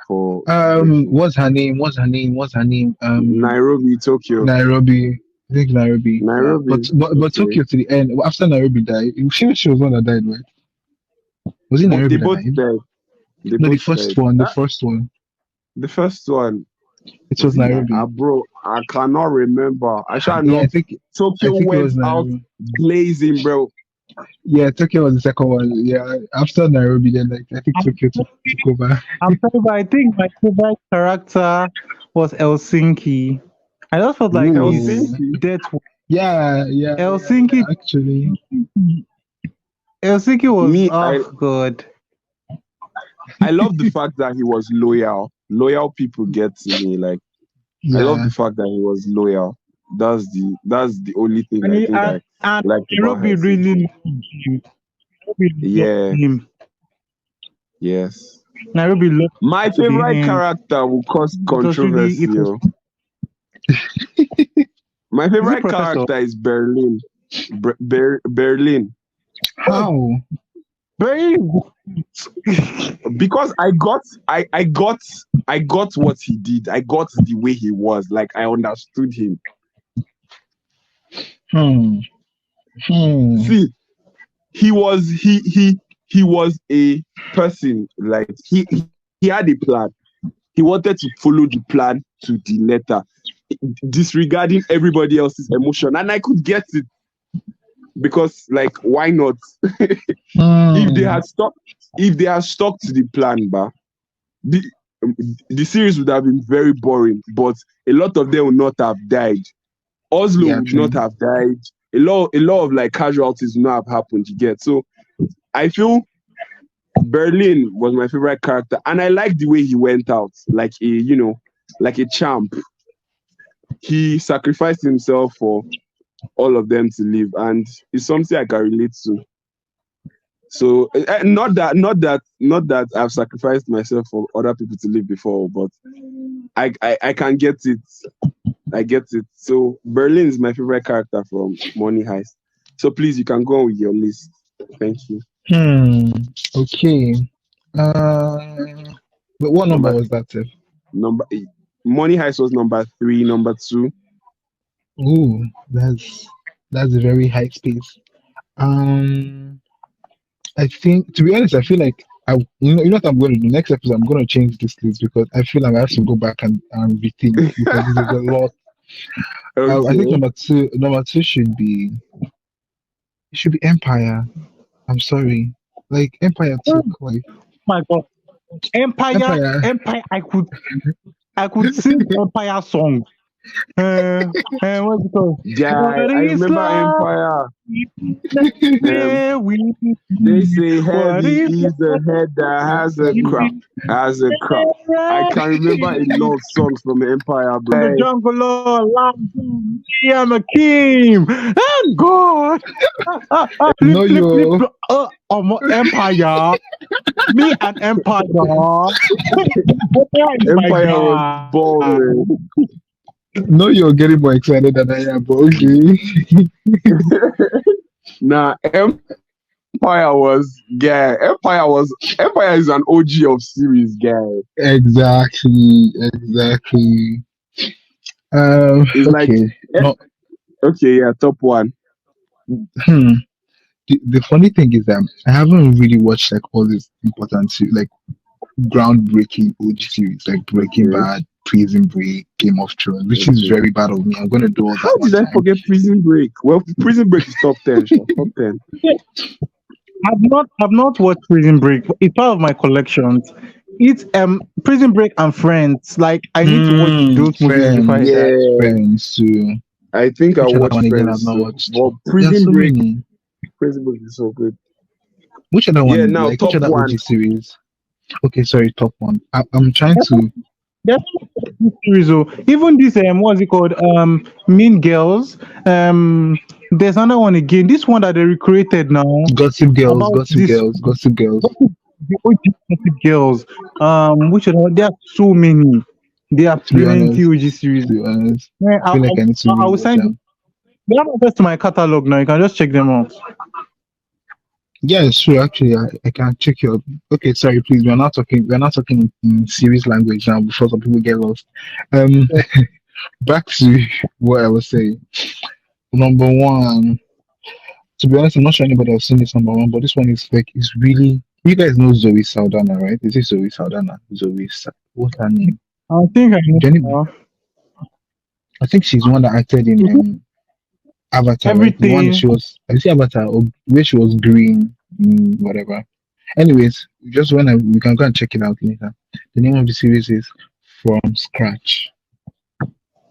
forgetting. What's her name? What's her name? What's her name? Nairobi, Tokyo. Nairobi. I think Nairobi. But Nairobi. but Okay. Tokyo to the end. After Nairobi died, she was one that died, right? Was it But they Nairobi that both died? died. They No, the both first died. one. The Ah, first one. the first one. It Was was it Nairobi. bro? I cannot remember. I shall Yeah, know. I Tokyo think it went was out Nairobi. blazing, bro. Yeah, Tokyo was the second one. Yeah, after Nairobi, then like I think I'm Tokyo took over. I'm sorry, but I think my favorite character was Helsinki. I just felt like Who was Oh, his Sinky? death. yeah. Helsinki, Actually, Helsinki was Me, oh god. I love the fact that he was loyal. Loyal people get to me. Like I love yeah. the fact that he was loyal. That's the only thing And I he, think I and liked about Nairobi really Helsinki. loved him. Nairobi loved Yeah, him. yes. Nairobi loved My to the favorite end. character will cause It was really it controversy. was Oh. My is it favorite Professor? character is Berlin. Berlin. Oh, How? very Because I got what he did. I got the way he was. Like I understood him. Hmm. Hmm. See, he was a person. Like he had a plan. He wanted to follow the plan to the letter, disregarding everybody else's emotion. And I could get it because like why not? If they Hmm. had stuck if they had stuck to the plan, the the series would have been very boring, but a lot of them would not have died. Oslo Yeah, would not true. have died. A lot of like casualties would not have happened. You get so I feel Berlin was my favorite character, and I like the way he went out like like a champ. He sacrificed himself for all of them to live, and it's something I can relate to. So not that I've sacrificed myself for other people to live before, but I can get it. I get it. So Berlin is my favorite character from Money Heist. So please, you can go on with your list. Thank you. Hmm. Okay. Uh, but what number Number was that? Sir? number Money Heist was number 3. Number 2. Ooh, that's a very high space. Um, I think to be honest, I feel like you know what I'm going to do next episode. I'm going to change this list because I feel like I have to go back and rethink because this is a lot. I think Okay. number two should be Empire. I'm sorry, like Empire oh took like my god. Empire, Empire. Empire. I could sing Empire song. What's it called? Yeah, What I is remember love? Empire. Um, Where we they say what heavy is is the head that has a crop. Has a crop. I can remember a lot of songs from Empire, on the bro. jungle all I am a king. Oh God. No, Flip, flip, flip, yo, flop. Empire. Me and Empire. Empire is my Empire was guy. boring. no, you're getting more excited than I am, but okay. Nah, Empire is an OG of series, guy. Exactly. It's like Okay. eh, No, okay, yeah, top one. hmm. The funny thing is that I haven't really watched like all these important like groundbreaking OG series like Breaking Okay, Bad, Prison Break, Game of Thrones, which is okay. very bad of me. I'm gonna do all that How one did I time. forget Prison Break? Well, Prison Break is top 10, sure. Top 10. I've not watched Prison Break. It's part of my collections. It's Prison Break and Friends. Like I need to watch those movies before I die. Yeah, Friends too. I think I Which other watched one again I've Friends not too. watched? But There are so many. Prison Break is so good. Which other Yeah, one? now Like which top other one. OG series? Okay, sorry, top one. I'm trying to There's no series, oh. Even this what's it called? Mean Girls. There's another one again. This one that they recreated now Gossip Girls, about Gossip this Girls, Gossip Girls. the OG Gossip Girls. Which other one? There are so many. There are To be plenty honest, OG series. Yeah, I feel like I need to I will rewatch send you. them. They have access to my catalog now. You can just check them out. Yeah, it's true. Actually, I can check your. Okay, sorry, please. We're not talking in serious language now before some people get lost. Um, back to what I was saying. Number one. To be honest, I'm not sure anybody has seen this number one, but this one is like it's really. You guys know Zoe Saldana, right? Is it Zoe Saldana? What's her name? I think I Jenny, know I think she's the one that acted in Avatar, right? The one that everything. she was, I see Avatar, or where she was green, whatever. Anyways, just when we can go and check it out later. The name of the series is From Scratch.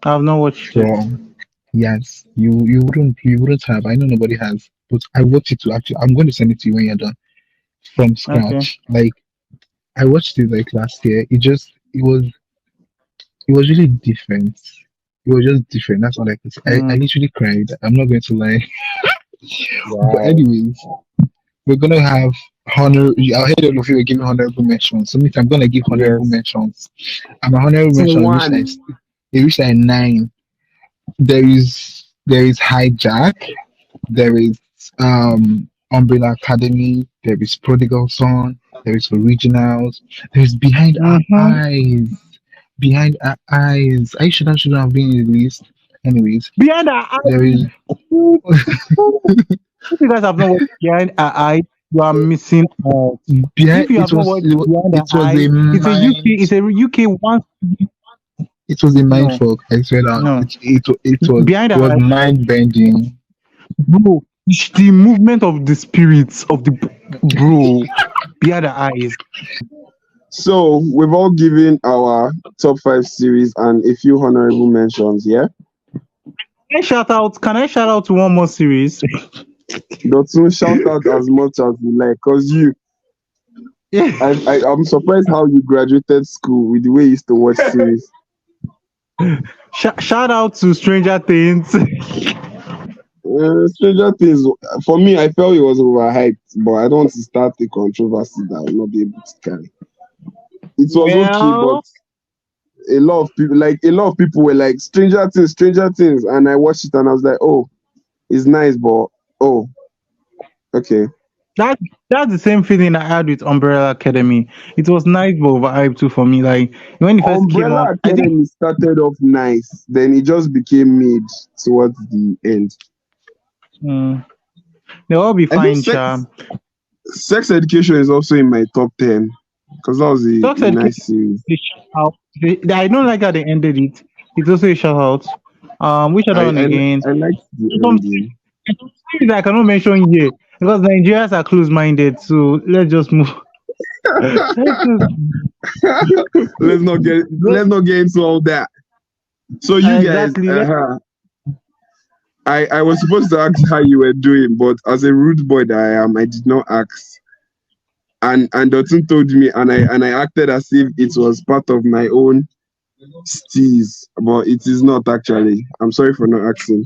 I've not watched it. From Yes, you wouldn't have. I know nobody has, but I watched it too. Actually, I'm going to send it to you when you're done. From Okay. scratch, like I watched it like last year. It was really different. It was just different. That's all I can say. I Mm, literally cried. I'm not going to lie. But Wow. anyways, we're gonna have honor. I heard all of you were giving honorable mentions. So means I'm gonna give honorable Yes. mentions. And my honorable So mention one. reached like nine. There is hijack. There is Umbrella Academy. There is Prodigal Son. There is Originals. There is Behind Our mm-hmm. Eyes. Behind Our Eyes. I shouldn't have been in the list. Anyways, Behind our there is eyes. If you guys have not watched Behind Our Eyes, you are missing out. behind. If you have not watched Behind Our It was Eyes, a it's a UK. mind. It's a UK one. It was a mind No, fuck. I swear that no. Behind it Our was Eyes, mind bending. bro. It's the movement of the spirits of the bro. Behind Our Eyes. So we've all given our top five series and a few honorable mentions. Yeah. Can I shout out to one more series? Dotun, shout out as much as you like, cause Yeah. I'm surprised how you graduated school with the way you used to watch series. Shout out to Stranger Things. Stranger Things, for me, I felt it was overhyped, but I don't want to start a controversy that I will not be able to carry. It was okay, but Well, a lot of people were like Stranger Things, and I watched it and I was like, oh, it's nice, but oh, okay. that that's the same feeling I had with Umbrella Academy. It was nice but overhyped too for me. Like when it first came Umbrella out, I think Academy started off nice, then it just became mid towards the end. mm, they'll all be I think fine, Sha. Sex Education is also in my top 10 because that was Talks a nice Education, series. they shout out. I don't like how they ended it. It's also a shout out. Which other one again? I liked the There's ending. some series I cannot mention here because Nigerians are close-minded. So let's just move. Let's just Let's not get into all that. So you guys, exactly. I was supposed to ask how you were doing, but as a rude boy that I am, I did not ask. And Dotun told me, and I acted as if it was part of my own steez, but it is not actually. I'm sorry for not asking.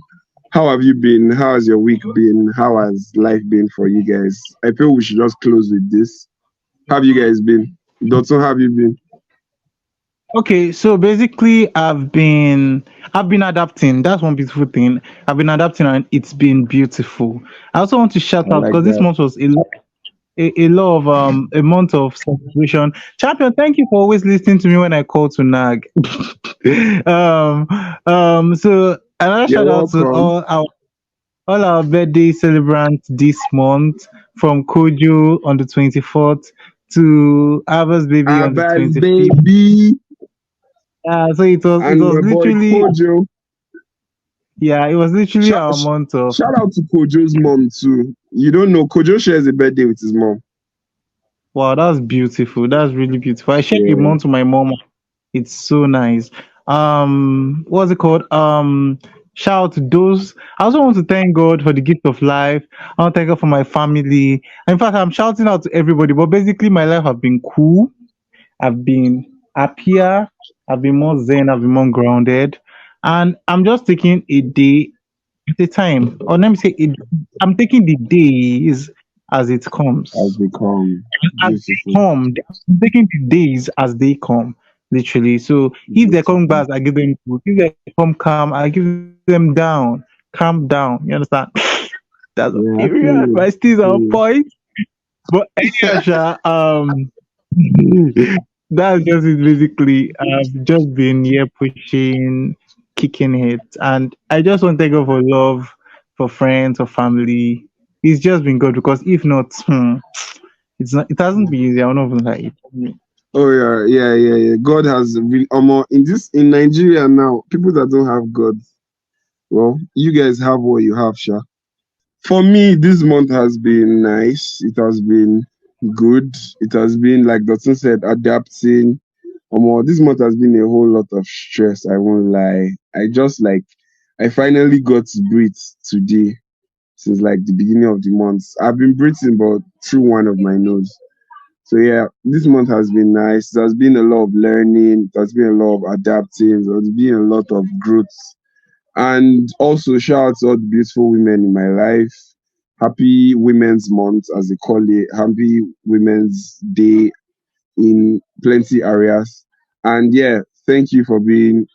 How have you been? How has your week been? How has life been for you guys? I feel we should just close with this. How have you guys been? Dotun, how have you been? Okay, so basically, I've been adapting. That's one beautiful thing. I've been adapting, and it's been beautiful. I also want to shout I out like because this that. month was a lot of a month of celebration. Champion, thank you for always listening to me when I call to nag. um, so another You're shout out to welcome. all our birthday celebrants this month, from Kojo on the 24th to Ava's baby on the Abbas 25th. baby So it and was my boy literally, Kojo. yeah, it was literally Shout, our month of. shout out to Kojo's mom too. You don't know Kojo shares a birthday with his mom. Wow, that's beautiful. That's really beautiful. I shared a Yeah. month with my mom. It's so nice. What's it called? Shout out to those. I also want to thank God for the gift of life. I want to thank God for my family. In fact, I'm shouting out to everybody. But basically, my life has been cool. I've been happier. I've been more zen. I've been more grounded, and I'm just taking a day at a time. Or let me say, I'm taking the days as it Has comes. become As they beautiful. come, I'm taking the days as they come, literally. So if they come Beautiful. back, I give them good. If they come calm, I give them down. Calm down. You understand? That's Yeah, I feel period. you. My still Feel on you. point. But anyhow, Sha, that's just it basically. I've just been here pushing, kicking it, and I just want to thank God for love, for friends, for family. It's just been good because if not, it hasn't been easy. I don't know if like it. Oh yeah. God has really in Nigeria now. People that don't have God, well, you guys have what you have, sure. For me, this month has been nice. It has been good. It has been, like Dotson said, adapting. This month has been a whole lot of stress. I won't lie. I finally got to breathe today since like the beginning of the month. I've been breathing, but through one of my nose. So yeah, this month has been nice. There's been a lot of learning. There's been a lot of adapting. There's been a lot of growth. And also, shout out to all the beautiful women in my life. Happy Women's Month, as they call it. Happy Women's Day in plenty areas. And yeah, thank you for being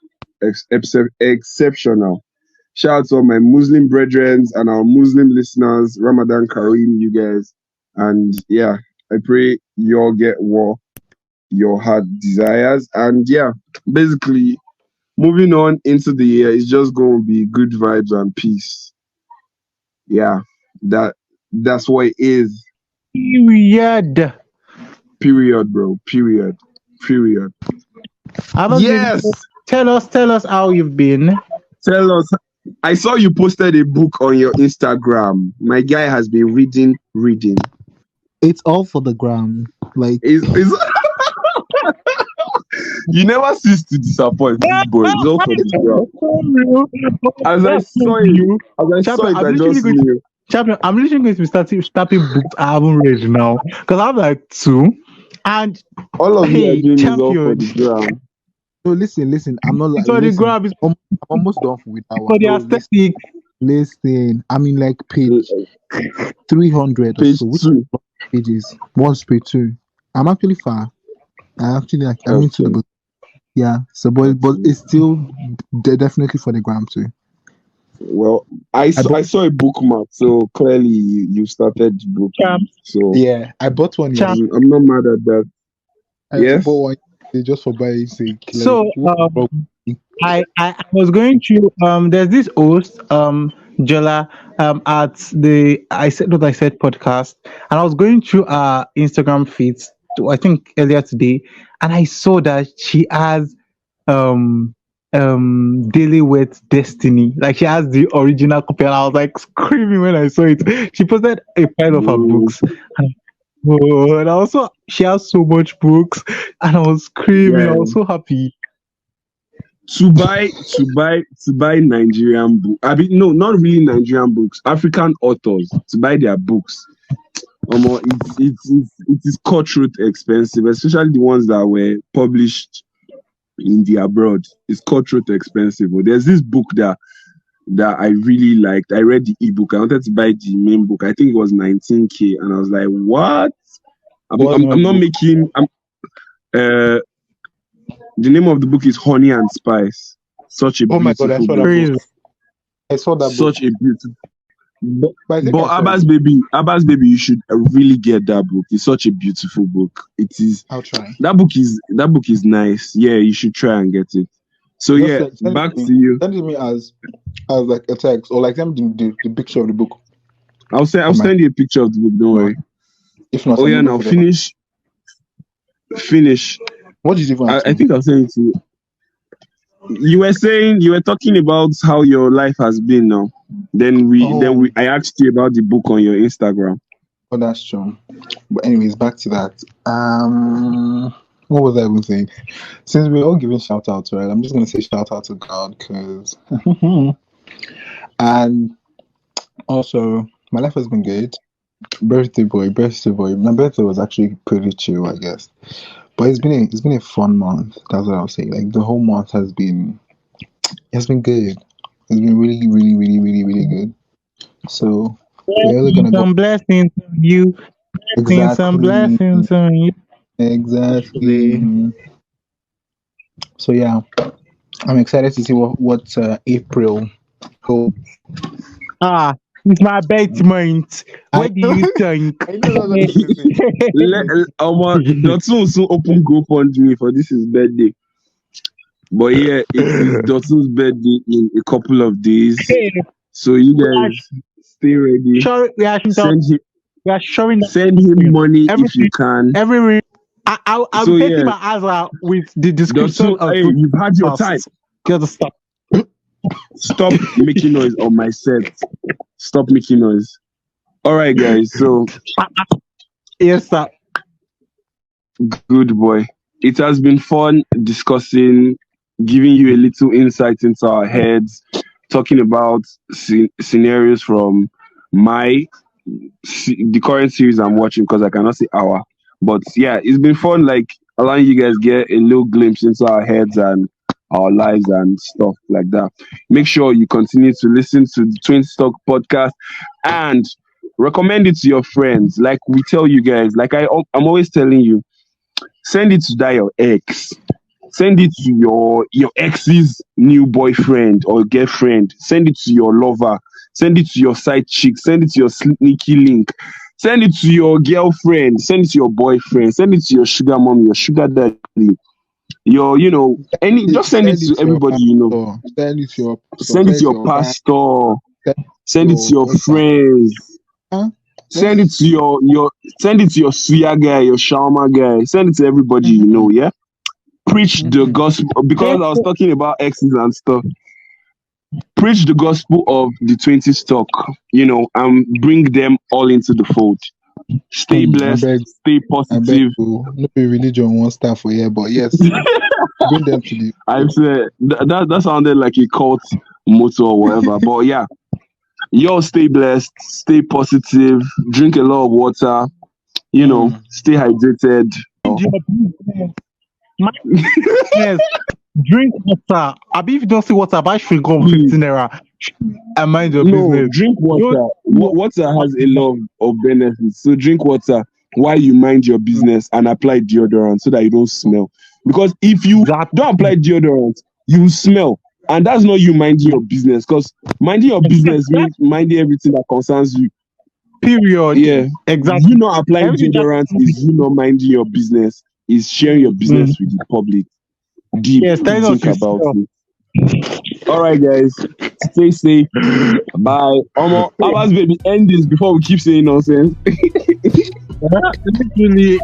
exceptional. Shout out to all my Muslim brethren and our Muslim listeners. Ramadan Kareem, you guys. And yeah, I pray you all get what your heart desires. And yeah, basically, moving on into the year is just going to be good vibes and peace. Yeah, that's what it is. Period. Period, bro. Period. Abas, baby, Yes. tell us how you've been. Tell us. I saw you posted a book on your Instagram. My guy has been reading. It's all for the gram. Like, Is you never cease to disappoint this boy. It's all for the ground. As I saw it, I just knew. Champion, I'm literally going to be starting books I haven't read now because I have like two, and All of you are hey, doing is all for champion, the ground. no, listen. I'm not like. so the Listen, grab is I'm almost done with that for one. the No, aesthetic. listen. I mean, like page 300 or Page so. Which 2. pages? What's page 2? I'm actually far. I'm into the Okay. book. Yeah. So, but it's still definitely for the gram too. Well, I saw a bookmark, so clearly you started the book. Champ, So Yeah, I bought one. Yes, champ. I'm not mad at that. I Yes. bought one just for buying sake. Like, So what's wrong? I was going through there's this host Jola at the I said what I said podcast, and I was going through Instagram feeds I think earlier today, and I saw that she has um Daily with Destiny, like she has the original copy, and I was like screaming when I saw it. She posted a pile of her Mm, books, and and also she has so much books, and I was screaming. I yeah. was so happy. To buy Nigerian book. I mean, no, not really Nigerian books. African authors to buy their books. It is cutthroat expensive, especially the ones that were published in the abroad. It's cutthroat expensive. But there's this book that I really liked. I read the ebook. I wanted to buy the main book. I think it was 19K, and I was like, what? I'm not making. The name of the book is Honey and Spice. Such a Oh my God, I beautiful saw that book. Crazy. book. I saw that book. Such a beautiful. But, But I think but I saw Abbas baby, you should really get that book. It's such a beautiful book. It is. I'll try. That book is nice. Yeah, you should try and get it. So Just yeah, like, send back it to to me. you. Send it to me as like a text, or like send me the picture of the book. I'll send you a picture of the book. Don't worry. If not, Oh send yeah, me now the book. finish. What did you even ask I me? think I'll send it to you. You were talking about how your life has been now. I asked you about the book on your Instagram. Oh, that's true. But anyways, back to that. What was I even saying? Since we're all giving shout outs, right? I'm just gonna say shout out to God, because and also my life has been good. Birthday boy. My birthday was actually pretty chill, I guess. But it's been a fun month. That's what I'll say. Like the whole month has been good. It's been really, really, really, really, really good. So we're only gonna go Some blessings on you. Some exactly, blessings on you. exactly. So yeah, I'm excited to see what April holds. It's my birthday month. What do you think? I know that's what you're saying. Dotun will soon open GoFundMe for this his birthday. But yeah, it is Dotun's birthday in a couple of days. So you guys stay ready. Sure, we are Send him showing money if you can. every I'm So taking yeah, my answer with the description Dotun, of hey, two you've had your past. time. Get the stuff. Stop making noise on my set. Stop making noise. All right, guys. So Yes, sir. good boy. It has been fun discussing, giving you a little insight into our heads, talking about scenarios from my the current series I'm watching because I cannot say our. But yeah, it's been fun, like allowing you guys get a little glimpse into our heads and our lives and stuff like that. Make sure you continue to listen to the Twin Stock podcast and recommend it to your friends. Like we tell you guys, like I'm always telling you, send it to that your ex. Send it to your ex's new boyfriend or girlfriend. Send it to your lover. Send it to your side chick. Send it to your sneaky link. Send it to your girlfriend. Send it to your boyfriend. Send it to your sugar mommy, your sugar daddy, any. Just send it Send to it to your everybody you know. pastor. Send it to your pastor. Send it Send to it to your your bank. pastor. Send it Send it to to your your WhatsApp. friends. Huh? Send it to your send it to your suya guy, your shawarma guy. Send it to everybody you know. Yeah. Preach the gospel because I was talking about exes and stuff. Preach the gospel of the 20 stock, and bring them all into the fold. Stay I blessed, beg, stay I beg positive. you. No be religion won't stand for here, but yes, bring them to the. I said that sounded like a cult motto or whatever. But yeah, y'all stay blessed, stay positive, drink a lot of water, stay hydrated. Mind your business. Mind your business. Drink water. Abi, if you don't see water, buy gum 15 naira. And mind your No, business. drink water. Don't Water has a lot of benefits. So drink water while you mind your business and apply deodorant so that you don't smell. Because if you that don't apply deodorant, you smell. And that's not you minding your business. Because minding your business means minding everything that concerns you. period. Yeah. Exactly. You not applying Everything that deodorant is you not minding your business, is sharing your business with the public. Deep yes, to tell us think about yourself. it. All right, guys. Stay safe. Bye. Abbas, baby, end this before we keep saying nonsense. Literally.